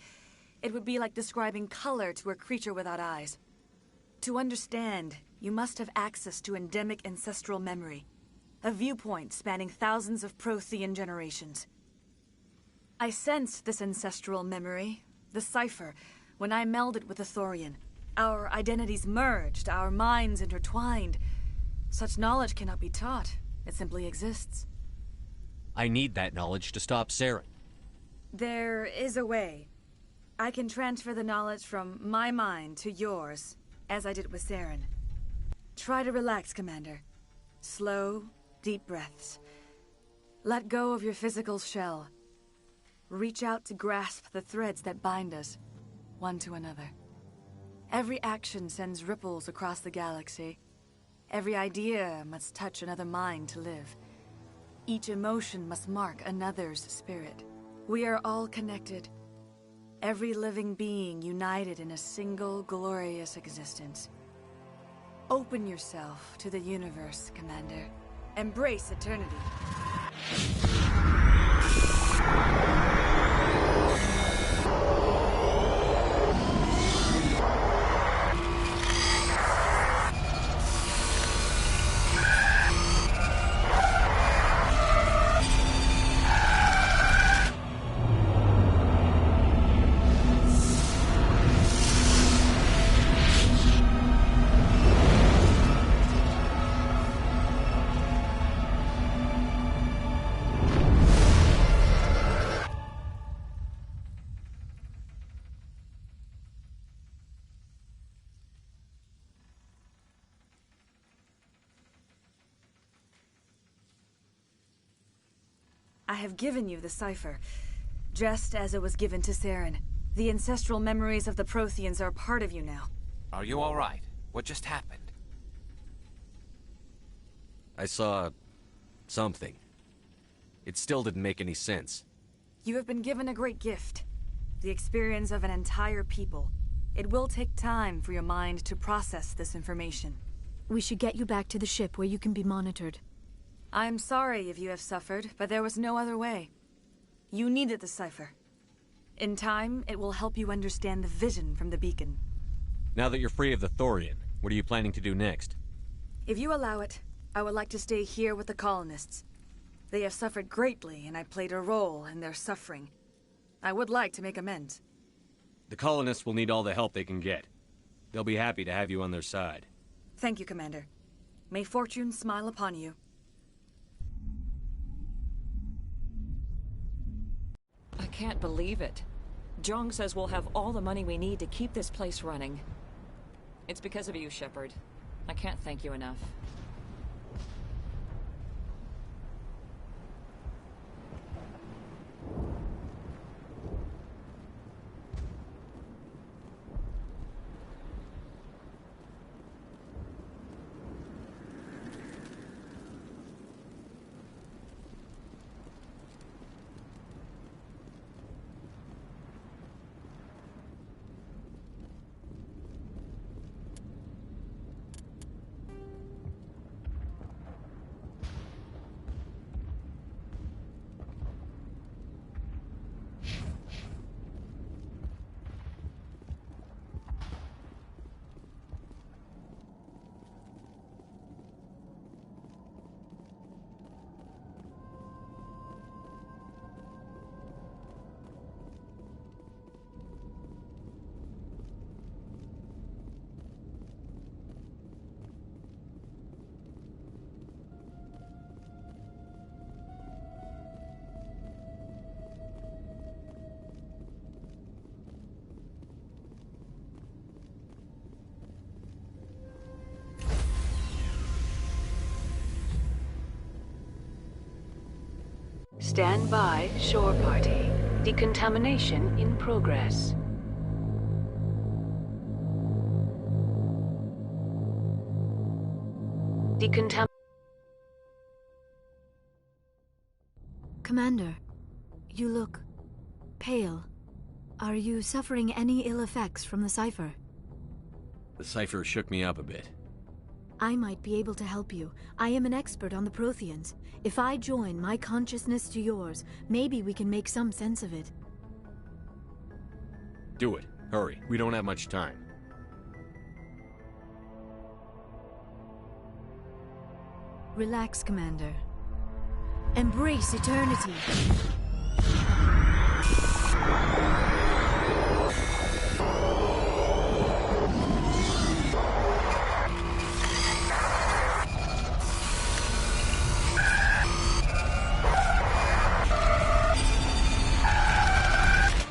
It would be like describing color to a creature without eyes. To understand, you must have access to endemic ancestral memory. A viewpoint spanning thousands of Prothean generations. I sensed this ancestral memory, the cipher, when I melded with the Thorian. Our identities merged, our minds intertwined. Such knowledge cannot be taught. It simply exists. I need that knowledge to stop Saren. There is a way. I can transfer the knowledge from my mind to yours, as I did with Saren. Try to relax, Commander. Slow, deep breaths. Let go of your physical shell. Reach out to grasp the threads that bind us, one to another. Every action sends ripples across the galaxy. Every idea must touch another mind to live. Each emotion must mark another's spirit. We are all connected. Every living being united in a single glorious existence. Open yourself to the universe, Commander. Embrace eternity. I have given you the cipher, just as it was given to Saren. The ancestral memories of the Protheans are part of you now. Are you all right? What just happened? I saw... something. It still didn't make any sense. You have been given a great gift. The experience of an entire people. It will take time for your mind to process this information. We should get you back to the ship where you can be monitored. I am sorry if you have suffered, but there was no other way. You needed the cipher. In time, it will help you understand the vision from the beacon. Now that you're free of the Thorian, what are you planning to do next? If you allow it, I would like to stay here with the colonists. They have suffered greatly, and I played a role in their suffering. I would like to make amends. The colonists will need all the help they can get. They'll be happy to have you on their side. Thank you, Commander. May fortune smile upon you. I can't believe it. Jong says we'll have all the money we need to keep this place running. It's because of you, Shepard. I can't thank you enough. Stand by, shore party. Decontamination in progress. Commander, you look pale. Are you suffering any ill effects from the cipher? The cipher shook me up a bit. I might be able to help you. I am an expert on the Protheans. If I join my consciousness to yours, maybe we can make some sense of it. Do it. Hurry. We don't have much time. Relax, Commander. Embrace eternity.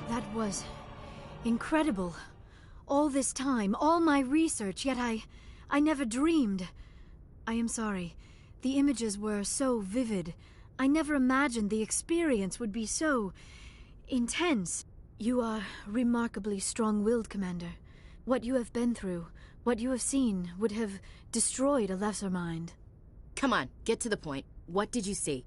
That was incredible. All this time, all my research, yet I never dreamed. I am sorry. The images were so vivid. I never imagined the experience would be so intense. You are remarkably strong-willed, Commander. What you have been through, what you have seen, would have destroyed a lesser mind. Come on, get to the point. What did you see?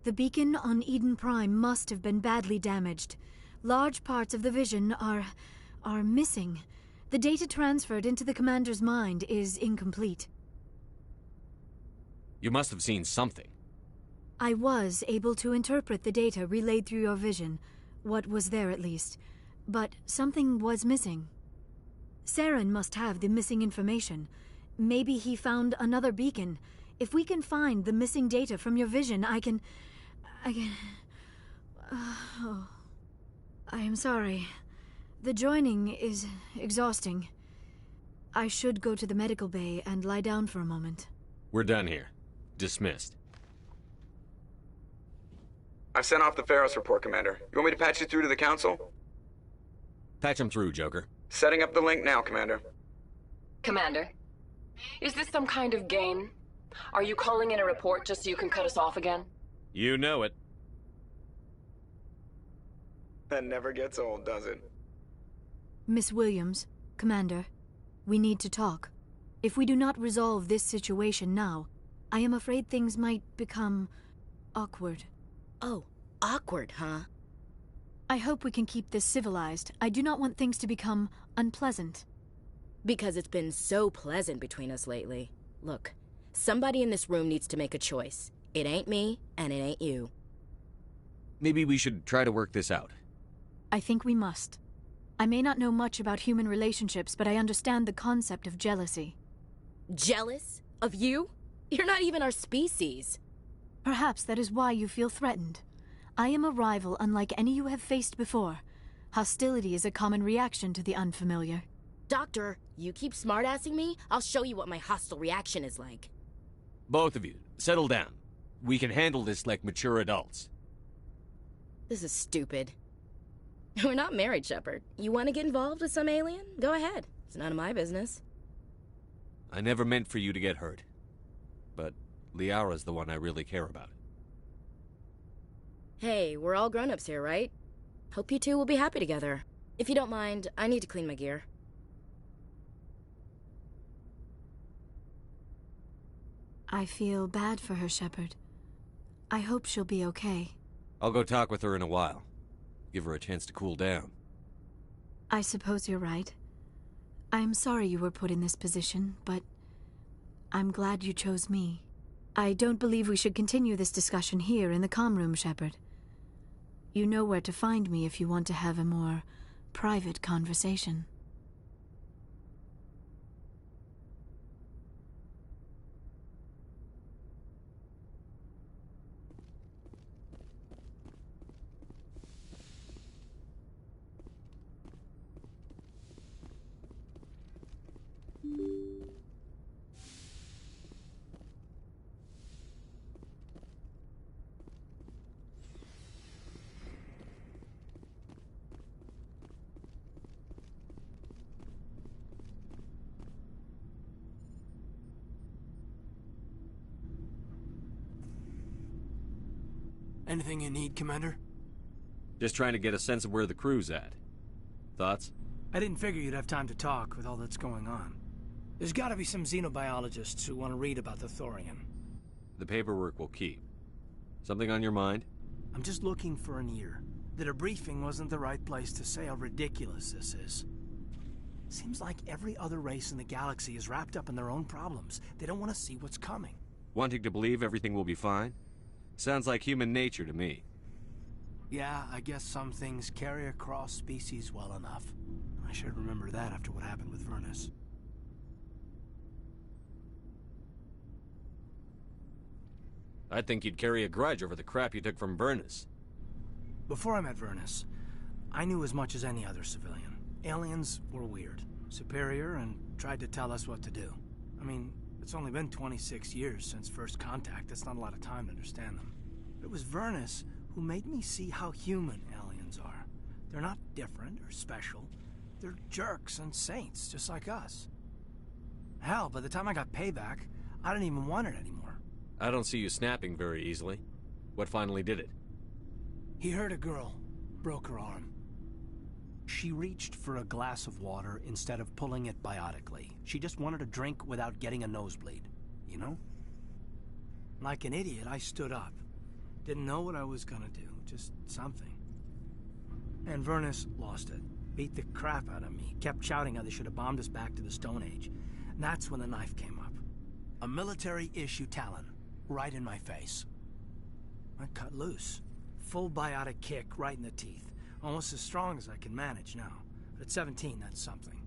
The beacon on Eden Prime must have been badly damaged. Large parts of the vision are missing. The data transferred into the Commander's mind is incomplete. You must have seen something. I was able to interpret the data relayed through your vision. What was there, at least. But something was missing. Saren must have the missing information. Maybe he found another beacon. If we can find the missing data from your vision, I can... Oh. I am sorry. The joining is exhausting. I should go to the medical bay and lie down for a moment. We're done here. Dismissed. I've sent off the Feros report, Commander. You want me to patch you through to the Council? Patch him through, Joker. Setting up the link now, Commander. Commander, is this some kind of game? Are you calling in a report just so you can cut us off again? You know it. That never gets old, does it? Miss Williams, Commander, we need to talk. If we do not resolve this situation now, I am afraid things might become awkward. Oh, awkward, huh? I hope we can keep this civilized. I do not want things to become unpleasant. Because it's been so pleasant between us lately. Look, somebody in this room needs to make a choice. It ain't me, and it ain't you. Maybe we should try to work this out. I think we must. I may not know much about human relationships, but I understand the concept of jealousy. Jealous? Of you? You're not even our species. Perhaps that is why you feel threatened. I am a rival unlike any you have faced before. Hostility is a common reaction to the unfamiliar. Doctor, you keep smartassing me, I'll show you what my hostile reaction is like. Both of you, settle down. We can handle this like mature adults. This is stupid. We're not married, Shepard. You want to get involved with some alien? Go ahead. It's none of my business. I never meant for you to get hurt. But Liara's the one I really care about. Hey, we're all grown-ups here, right? Hope you two will be happy together. If you don't mind, I need to clean my gear. I feel bad for her, Shepard. I hope she'll be okay. I'll go talk with her in a while. Give her a chance to cool down. I suppose you're right. I'm sorry you were put in this position, but I'm glad you chose me. I don't believe we should continue this discussion here in the comm room, Shepard. You know where to find me if you want to have a more private conversation. Anything you need, Commander? Just trying to get a sense of where the crew's at. Thoughts? I didn't figure you'd have time to talk with all that's going on. There's gotta be some xenobiologists who want to read about the Thorian. The paperwork will keep. Something on your mind? I'm just looking for an ear. The debriefing wasn't the right place to say how ridiculous this is. Seems like every other race in the galaxy is wrapped up in their own problems. They don't want to see what's coming. Wanting to believe everything will be fine? Sounds like human nature to me. Yeah, I guess some things carry across species well enough. I should remember that after what happened with Vernus. I'd think you'd carry a grudge over the crap you took from Vernus. Before I met Vernus, I knew as much as any other civilian. Aliens were weird, superior, and tried to tell us what to do. I mean, it's only been 26 years since first contact. That's not a lot of time to understand them. But it was Vernus who made me see how human aliens are. They're not different or special. They're jerks and saints, just like us. Hell, by the time I got payback, I didn't even want it anymore. I don't see you snapping very easily. What finally did it? He hurt a girl, broke her arm. She reached for a glass of water instead of pulling it biotically. She just wanted a drink without getting a nosebleed, you know? Like an idiot, I stood up. Didn't know what I was gonna do, just something. And Vernus lost it. Beat the crap out of me. Kept shouting how they should have bombed us back to the Stone Age. And that's when the knife came up. A military-issue talon, right in my face. I cut loose. Full biotic kick right in the teeth. Almost as strong as I can manage now. But at 17, that's something.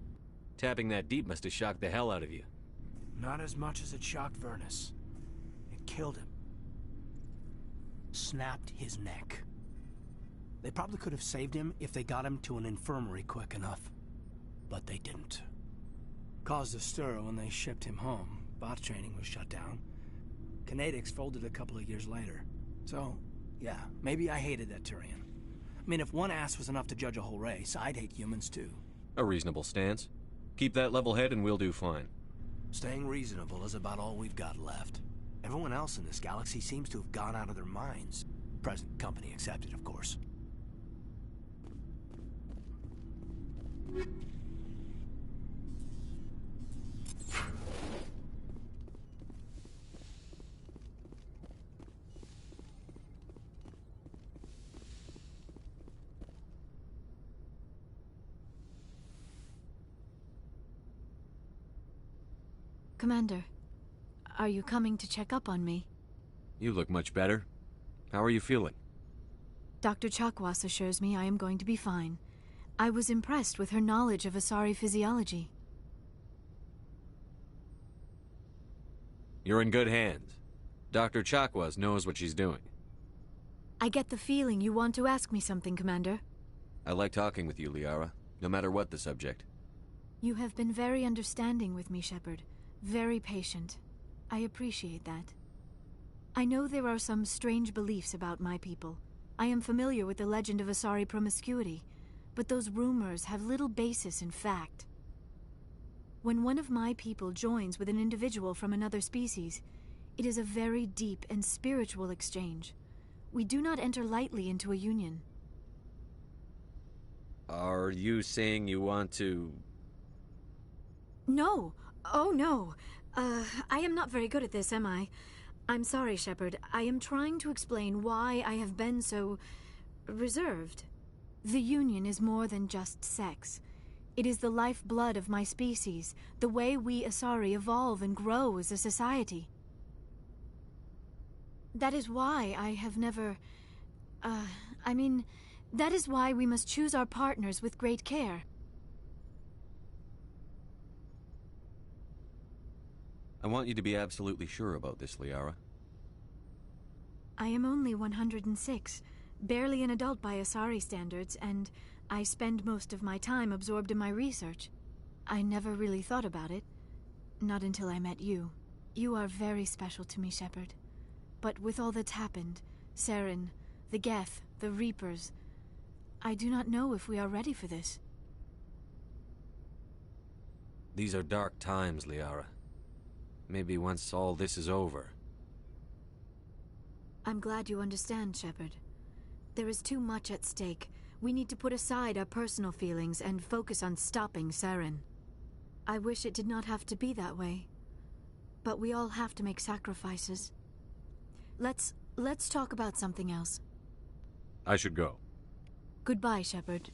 Tapping that deep must have shocked the hell out of you. Not as much as it shocked Vernus. It killed him. Snapped his neck. They probably could have saved him if they got him to an infirmary quick enough. But they didn't. Caused a stir when they shipped him home. Bot training was shut down. Kinetics folded a couple of years later. So, yeah, maybe I hated that Turian. I mean, if one ass was enough to judge a whole race, I'd hate humans too. A reasonable stance. Keep that level head and we'll do fine. Staying reasonable is about all we've got left. Everyone else in this galaxy seems to have gone out of their minds. Present company accepted, of course. Commander, are you coming to check up on me? You look much better. How are you feeling? Dr. Chakwas assures me I am going to be fine. I was impressed with her knowledge of Asari physiology. You're in good hands. Dr. Chakwas knows what she's doing. I get the feeling you want to ask me something, Commander. I like talking with you, Liara, no matter what the subject. You have been very understanding with me, Shepard. Very patient. I appreciate that. I know there are some strange beliefs about my people. I am familiar with the legend of Asari promiscuity, but those rumors have little basis in fact. When one of my people joins with an individual from another species, it is a very deep and spiritual exchange. We do not enter lightly into a union. Are you saying you want to... No. Oh, no. I am not very good at this, am I? I'm sorry, Shepard. I am trying to explain why I have been so... reserved. The union is more than just sex. It is the lifeblood of my species, the way we Asari evolve and grow as a society. That is why I have never... that is why we must choose our partners with great care. I want you to be absolutely sure about this, Liara. I am only 106, barely an adult by Asari standards, and I spend most of my time absorbed in my research. I never really thought about it. Not until I met you. You are very special to me, Shepard. But with all that's happened, Saren, the Geth, the Reapers, I do not know if we are ready for this. These are dark times, Liara. Maybe once all this is over. I'm glad you understand, Shepard. There is too much at stake. We need to put aside our personal feelings and focus on stopping Saren. I wish it did not have to be that way. But we all have to make sacrifices. Let's talk about something else. I should go. Goodbye, Shepard.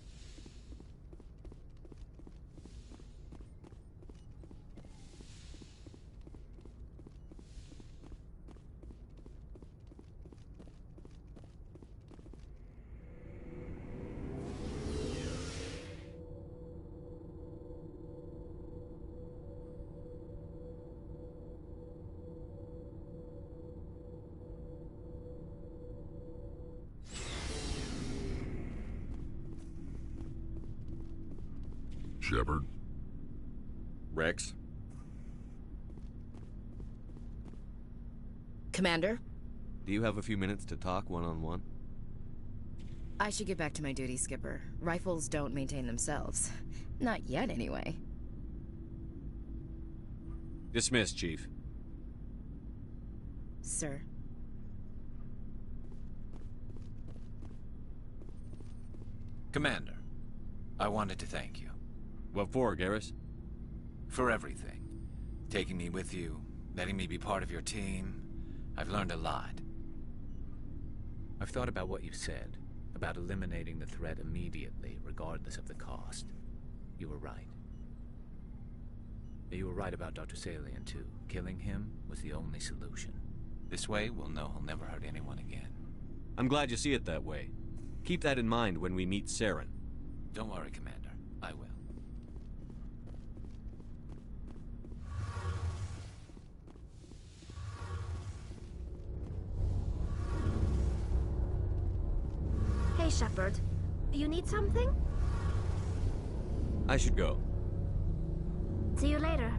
Shepard? Rex? Commander? Do you have a few minutes to talk one-on-one? I should get back to my duty, Skipper. Rifles don't maintain themselves. Not yet, anyway. Dismissed, Chief. Sir. Commander, I wanted to thank you. What for, Garrus? For everything. Taking me with you, letting me be part of your team. I've learned a lot. I've thought about what you said, about eliminating the threat immediately, regardless of the cost. You were right. You were right about Dr. Salian, too. Killing him was the only solution. This way, we'll know he'll never hurt anyone again. I'm glad you see it that way. Keep that in mind when we meet Saren. Don't worry, Commander. I will. Hey, Shepard. You need something? I should go. See you later.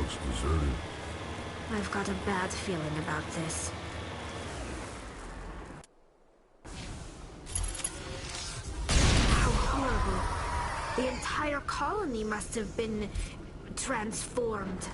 looks deserted. I've got a bad feeling about this. How horrible. The entire colony must have been transformed.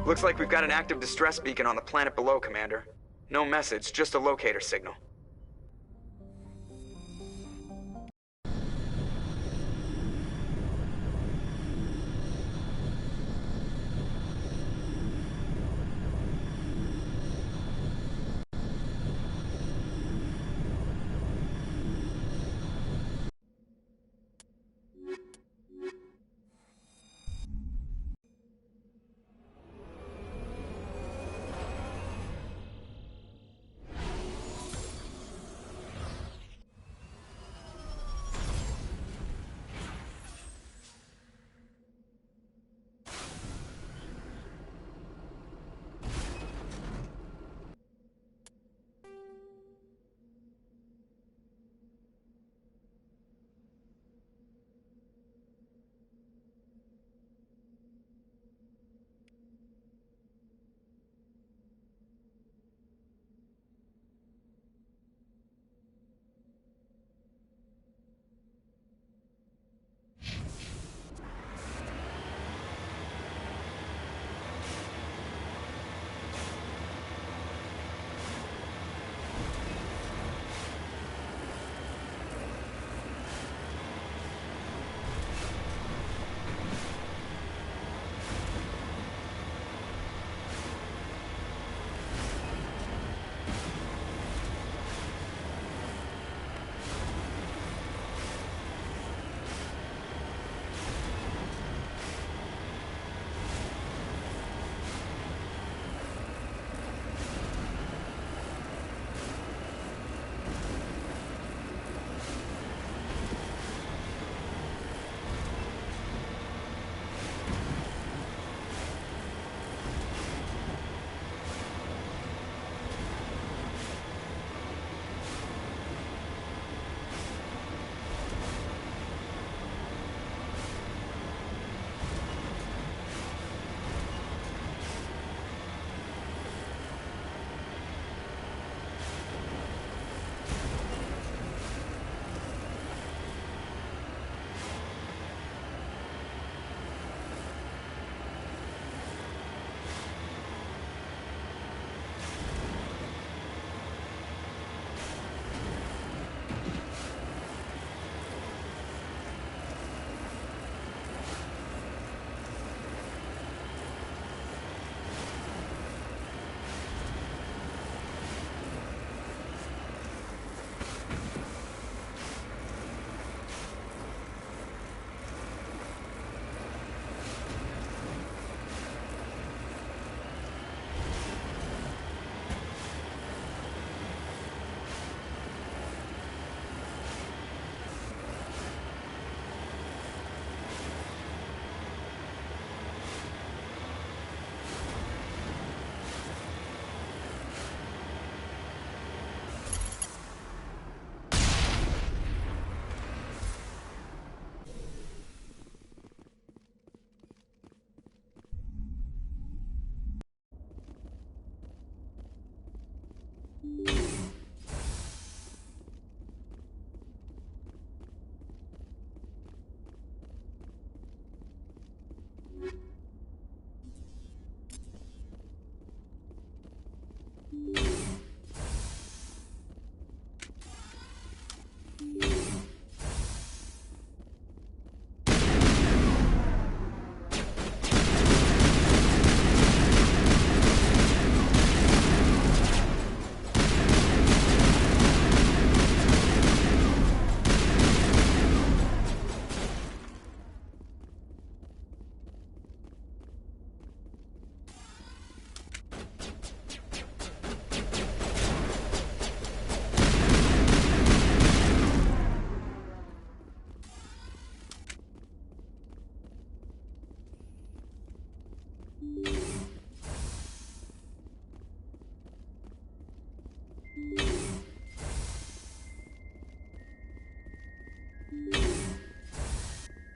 Looks like we've got an active distress beacon on the planet below, Commander. No message, just a locator signal.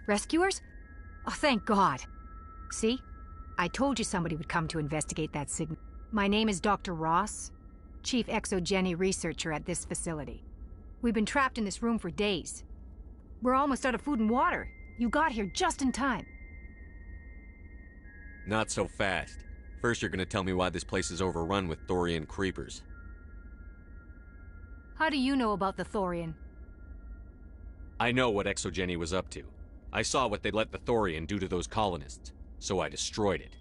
Rescuers? Oh, thank God. See? I told you somebody would come to investigate that signal. My name is Dr. Ross, Chief Exogeny Researcher at this facility. We've been trapped in this room for days. We're almost out of food and water. You got here just in time. Not so fast. First you're gonna tell me why this place is overrun with Thorian creepers. How do you know about the Thorian? I know what Exogeny was up to. I saw what they let the Thorian do to those colonists, so I destroyed it.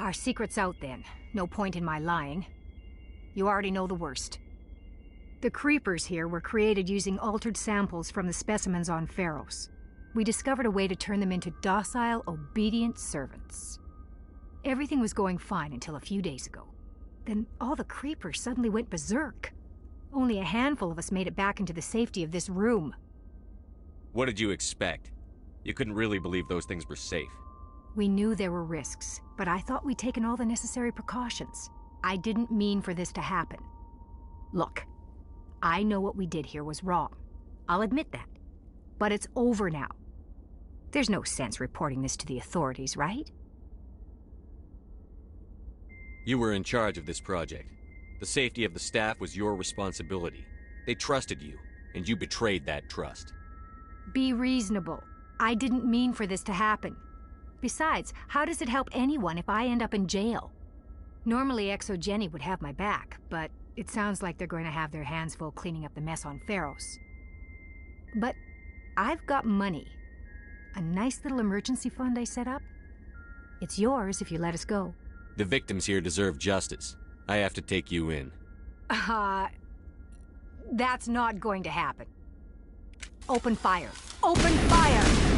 Our secret's out then. No point in my lying. You already know the worst. The creepers here were created using altered samples from the specimens on Feros. We discovered a way to turn them into docile, obedient servants. Everything was going fine until a few days ago. Then all the creepers suddenly went berserk. Only a handful of us made it back into the safety of this room. What did you expect? You couldn't really believe those things were safe. We knew there were risks, but I thought we'd taken all the necessary precautions. I didn't mean for this to happen. Look, I know what we did here was wrong. I'll admit that. But it's over now. There's no sense reporting this to the authorities, right? You were in charge of this project. The safety of the staff was your responsibility. They trusted you, and you betrayed that trust. Be reasonable. I didn't mean for this to happen. Besides, how does it help anyone if I end up in jail? Normally Exogeny would have my back, but it sounds like they're going to have their hands full cleaning up the mess on Feros. But I've got money. A nice little emergency fund I set up. It's yours if you let us go. The victims here deserve justice. I have to take you in. That's not going to happen. Open fire. Open fire!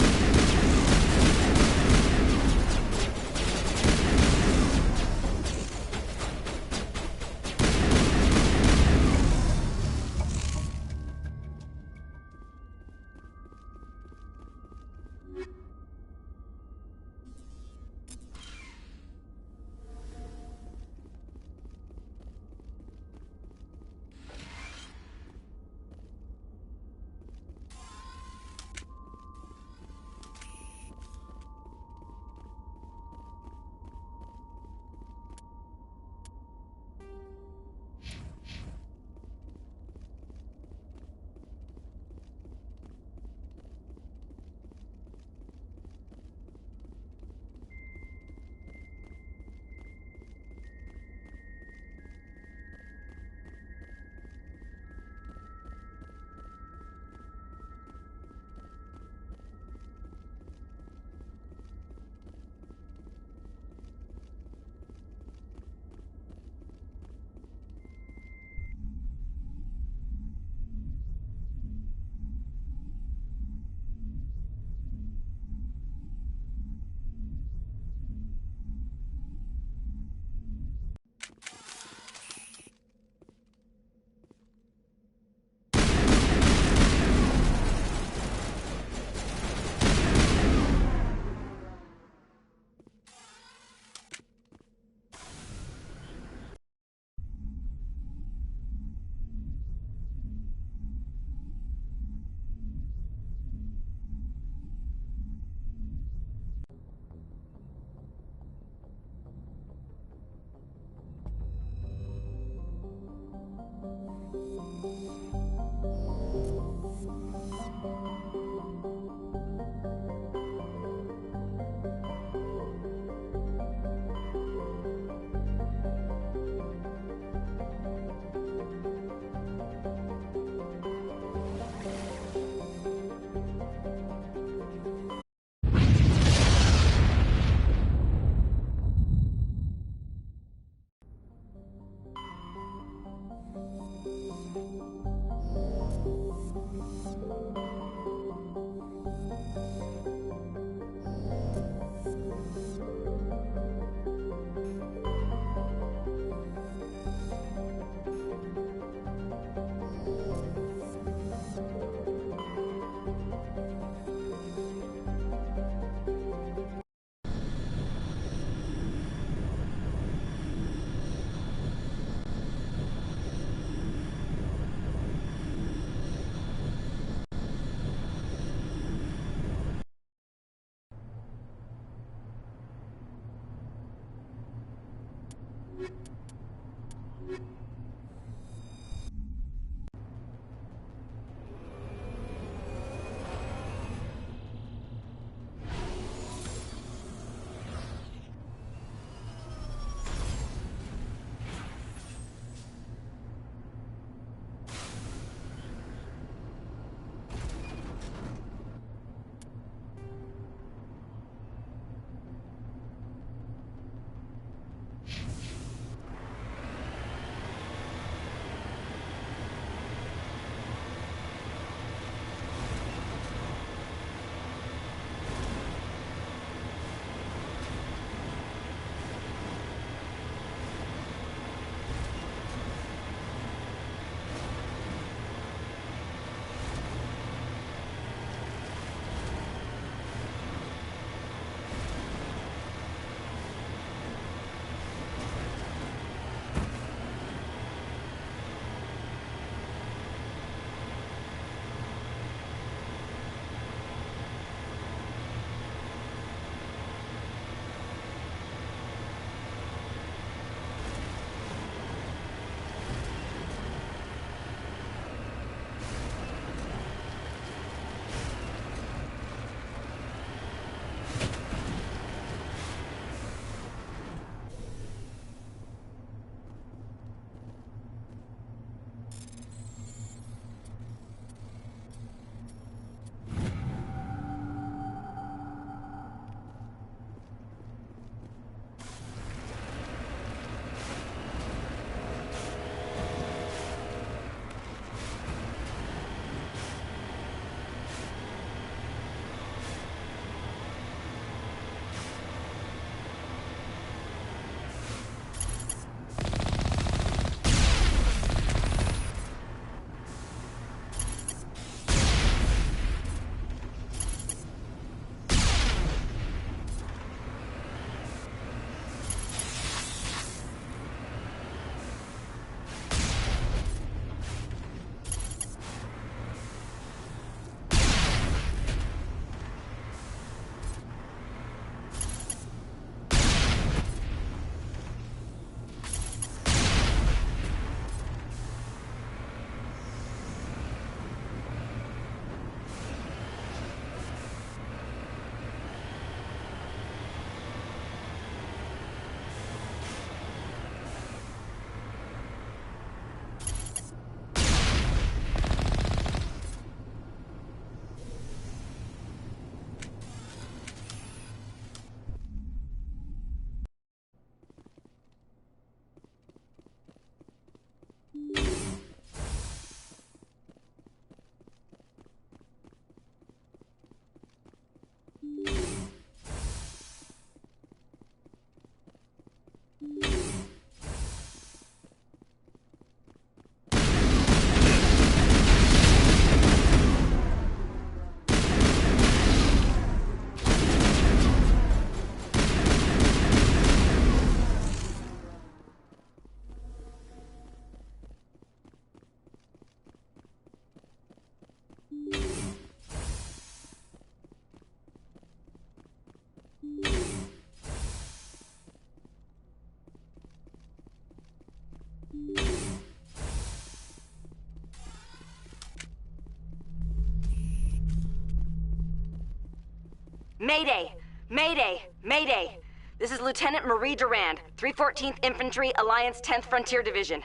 Mayday! Mayday! Mayday! This is Lieutenant Marie Durand, 314th Infantry, Alliance 10th Frontier Division.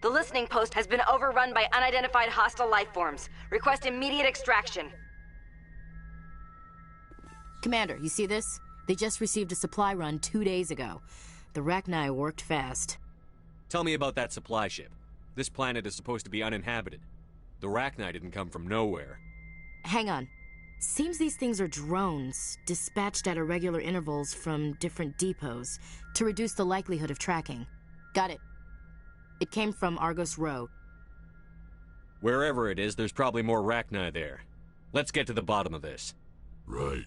The listening post has been overrun by unidentified hostile life forms. Request immediate extraction. Commander, you see this? They just received a supply run 2 days ago. The Rachni worked fast. Tell me about that supply ship. This planet is supposed to be uninhabited. The Rachni didn't come from nowhere. Hang on. Seems these things are drones, dispatched at irregular intervals from different depots to reduce the likelihood of tracking. Got it. It came from Argos Row. Wherever it is, there's probably more Rachni there. Let's get to the bottom of this. Right.